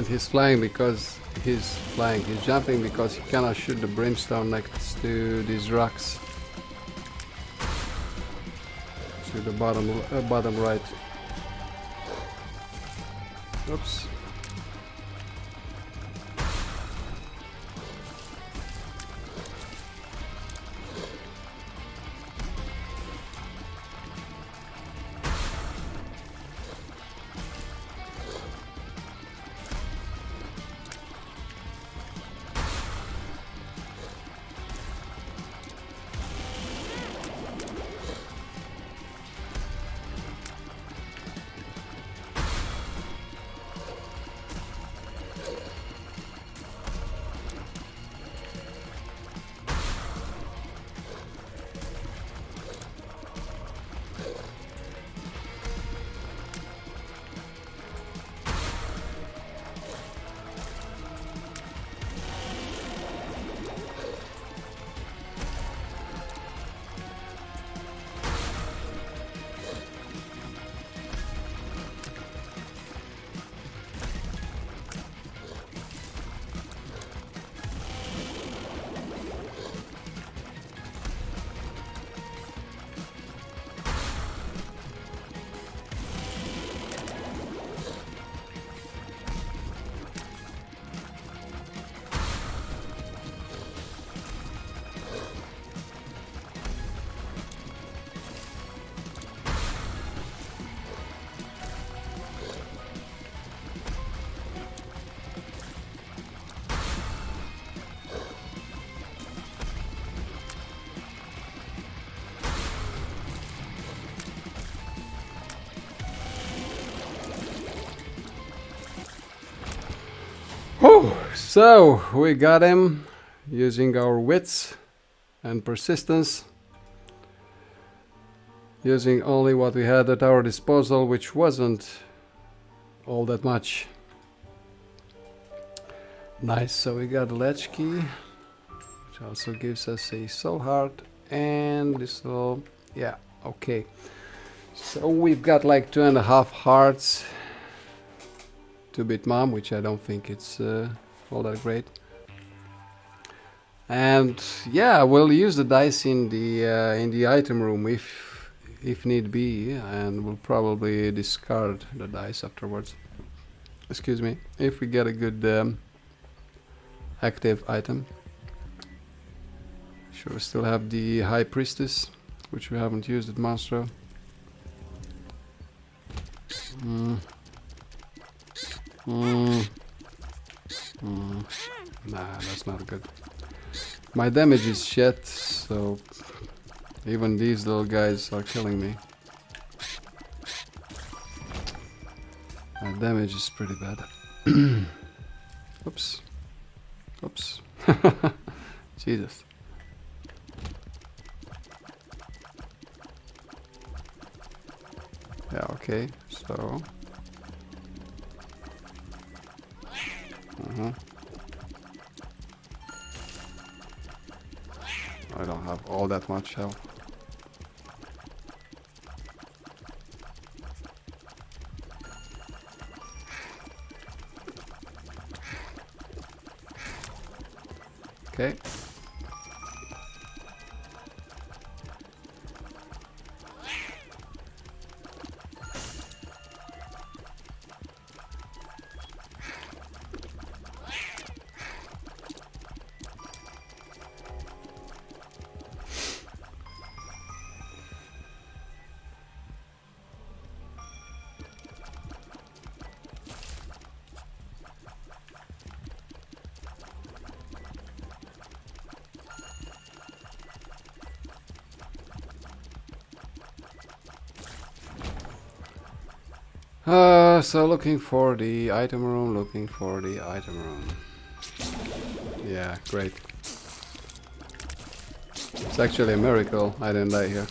Speaker 1: he's flying because he's flying. He's jumping because he cannot shoot the brimstone next to these rocks. To the bottom right. Oops. Whew. So we got him using our wits and persistence, using only what we had at our disposal, which wasn't all that much. Nice, so we got a latch key, which also gives us a soul heart, and this little, yeah, okay. So we've got like 2.5 hearts, 2-bit mom, which I don't think it's all that great. And yeah, we'll use the dice in the item room if need be, and we'll probably discard the dice afterwards. Excuse me, if we get a good active item. Sure, we still have the High Priestess, which we haven't used at Monstro. Nah, that's not good. My damage is shit, so even these little guys are killing me. My damage is pretty bad. Oops. Oops. Jesus. Yeah, okay, so... I don't have all that much health. Okay. So looking for the item room, Yeah, great. It's actually a miracle I didn't die here.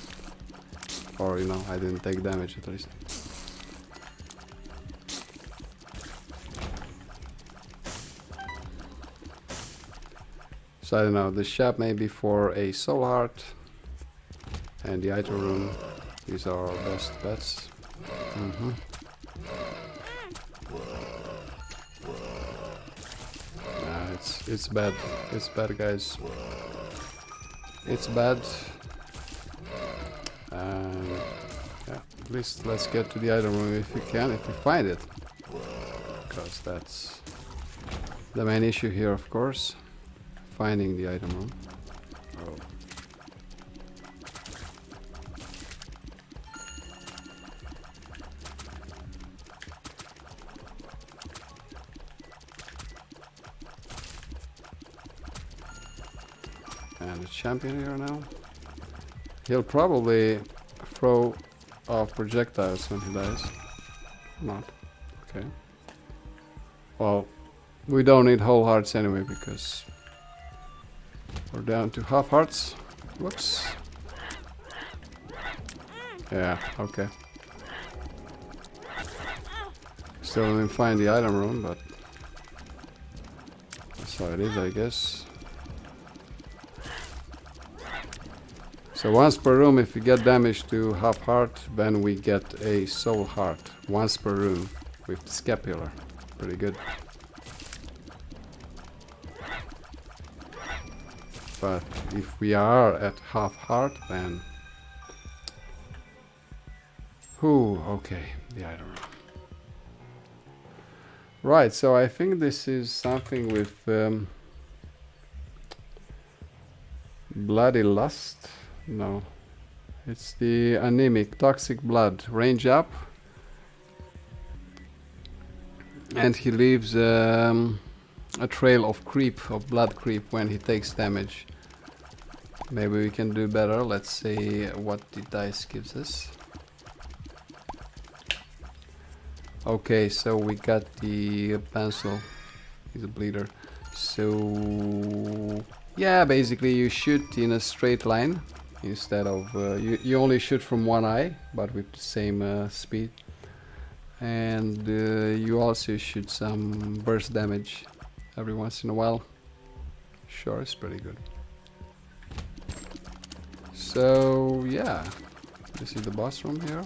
Speaker 1: Or, you know, I didn't take damage at least. So I don't know, the shop may be for a soul heart. And the item room, these are our best bets. It's bad. It's bad, guys. It's bad. Yeah, at least let's get to the item room if we can, if we find it. Because that's the main issue here, of course. Finding the item room. Oh. And the champion here now. He'll probably throw off projectiles when he dies. Not. Okay. Well, we don't need whole hearts anyway because we're down to half hearts. Whoops. Yeah, okay. Still didn't find the item room, but that's how it is, I guess. So once per room, if we get damage to half heart, then we get a soul heart. Once per room with the scapular. Pretty good. But if we are at half heart, then... Whew, okay, the item room. Right, so I think this is something with bloody lust. No, it's the anemic toxic blood. Range up, and he leaves a trail of creep, of blood creep when he takes damage. Maybe we can do better. Let's see what the dice gives us. Okay, so we got the pencil. He's a bleeder. So yeah, basically you shoot in a straight line instead of you only shoot from one eye, but with the same speed. And you also shoot some burst damage every once in a while. Sure, it's pretty good. So yeah, this is the boss room here.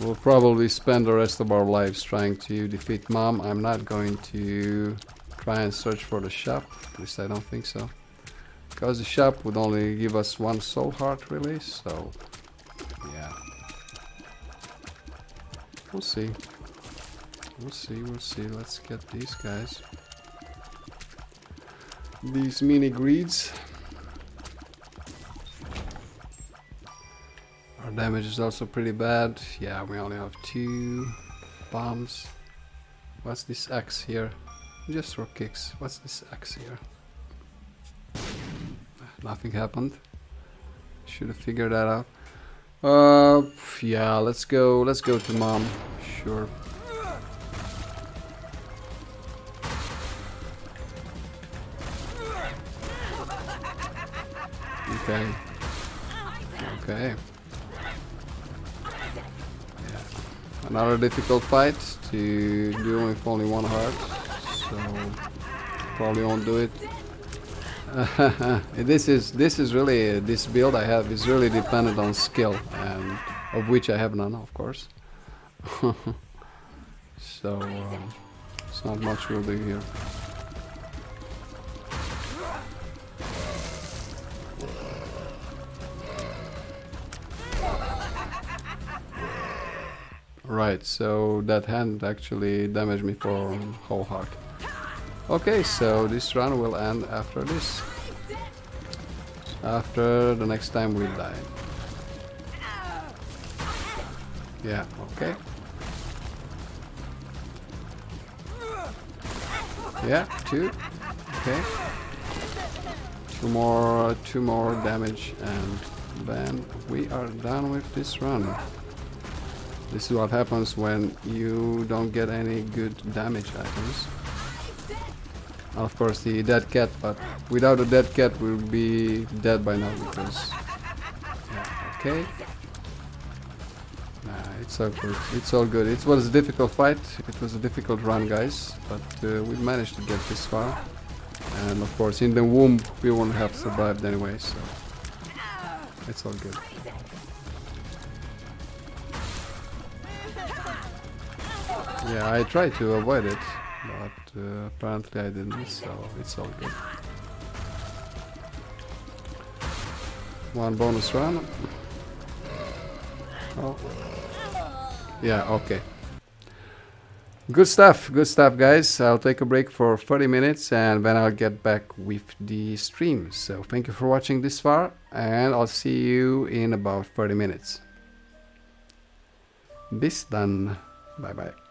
Speaker 1: We'll probably spend the rest of our lives trying to defeat Mom. I'm not going to try and search for the shop, at least I don't think so. Because the shop would only give us one soul heart really, so yeah. We'll see. We'll see. Let's get these guys. These mini greeds. Our damage is also pretty bad. Yeah, we only have 2 bombs. What's this X here? Just throw kicks. What's this X here? Nothing happened. Should have figured that out. Yeah, let's go to Mom. Sure. Okay. Okay. Yeah. Another difficult fight to do with only one heart, so probably won't do it. This is really, this build I have is really dependent on skill, and of which I have none, of course. So it's not much we'll do here. Right, so that hand actually damaged me for whole heart. Okay, so this run will end after this. After the next time we die. Yeah, okay. Yeah, 2. Okay. Two more damage, and then we are done with this run. This is what happens when you don't get any good damage items. Of course the dead cat, but without the dead cat we'll be dead by now because... Yeah, okay. Nah, it's all good. It's all good. It was a difficult fight. It was a difficult run, guys, but we managed to get this far. And of course in the womb we wouldn't have survived anyway, so it's all good. Yeah, I tried to avoid it, but apparently I didn't, so it's all good. One bonus run. Oh. Yeah, okay. Good stuff, guys. I'll take a break for 30 minutes and then I'll get back with the stream. So thank you for watching this far, and I'll see you in about 30 minutes. Bis dann. Bye bye.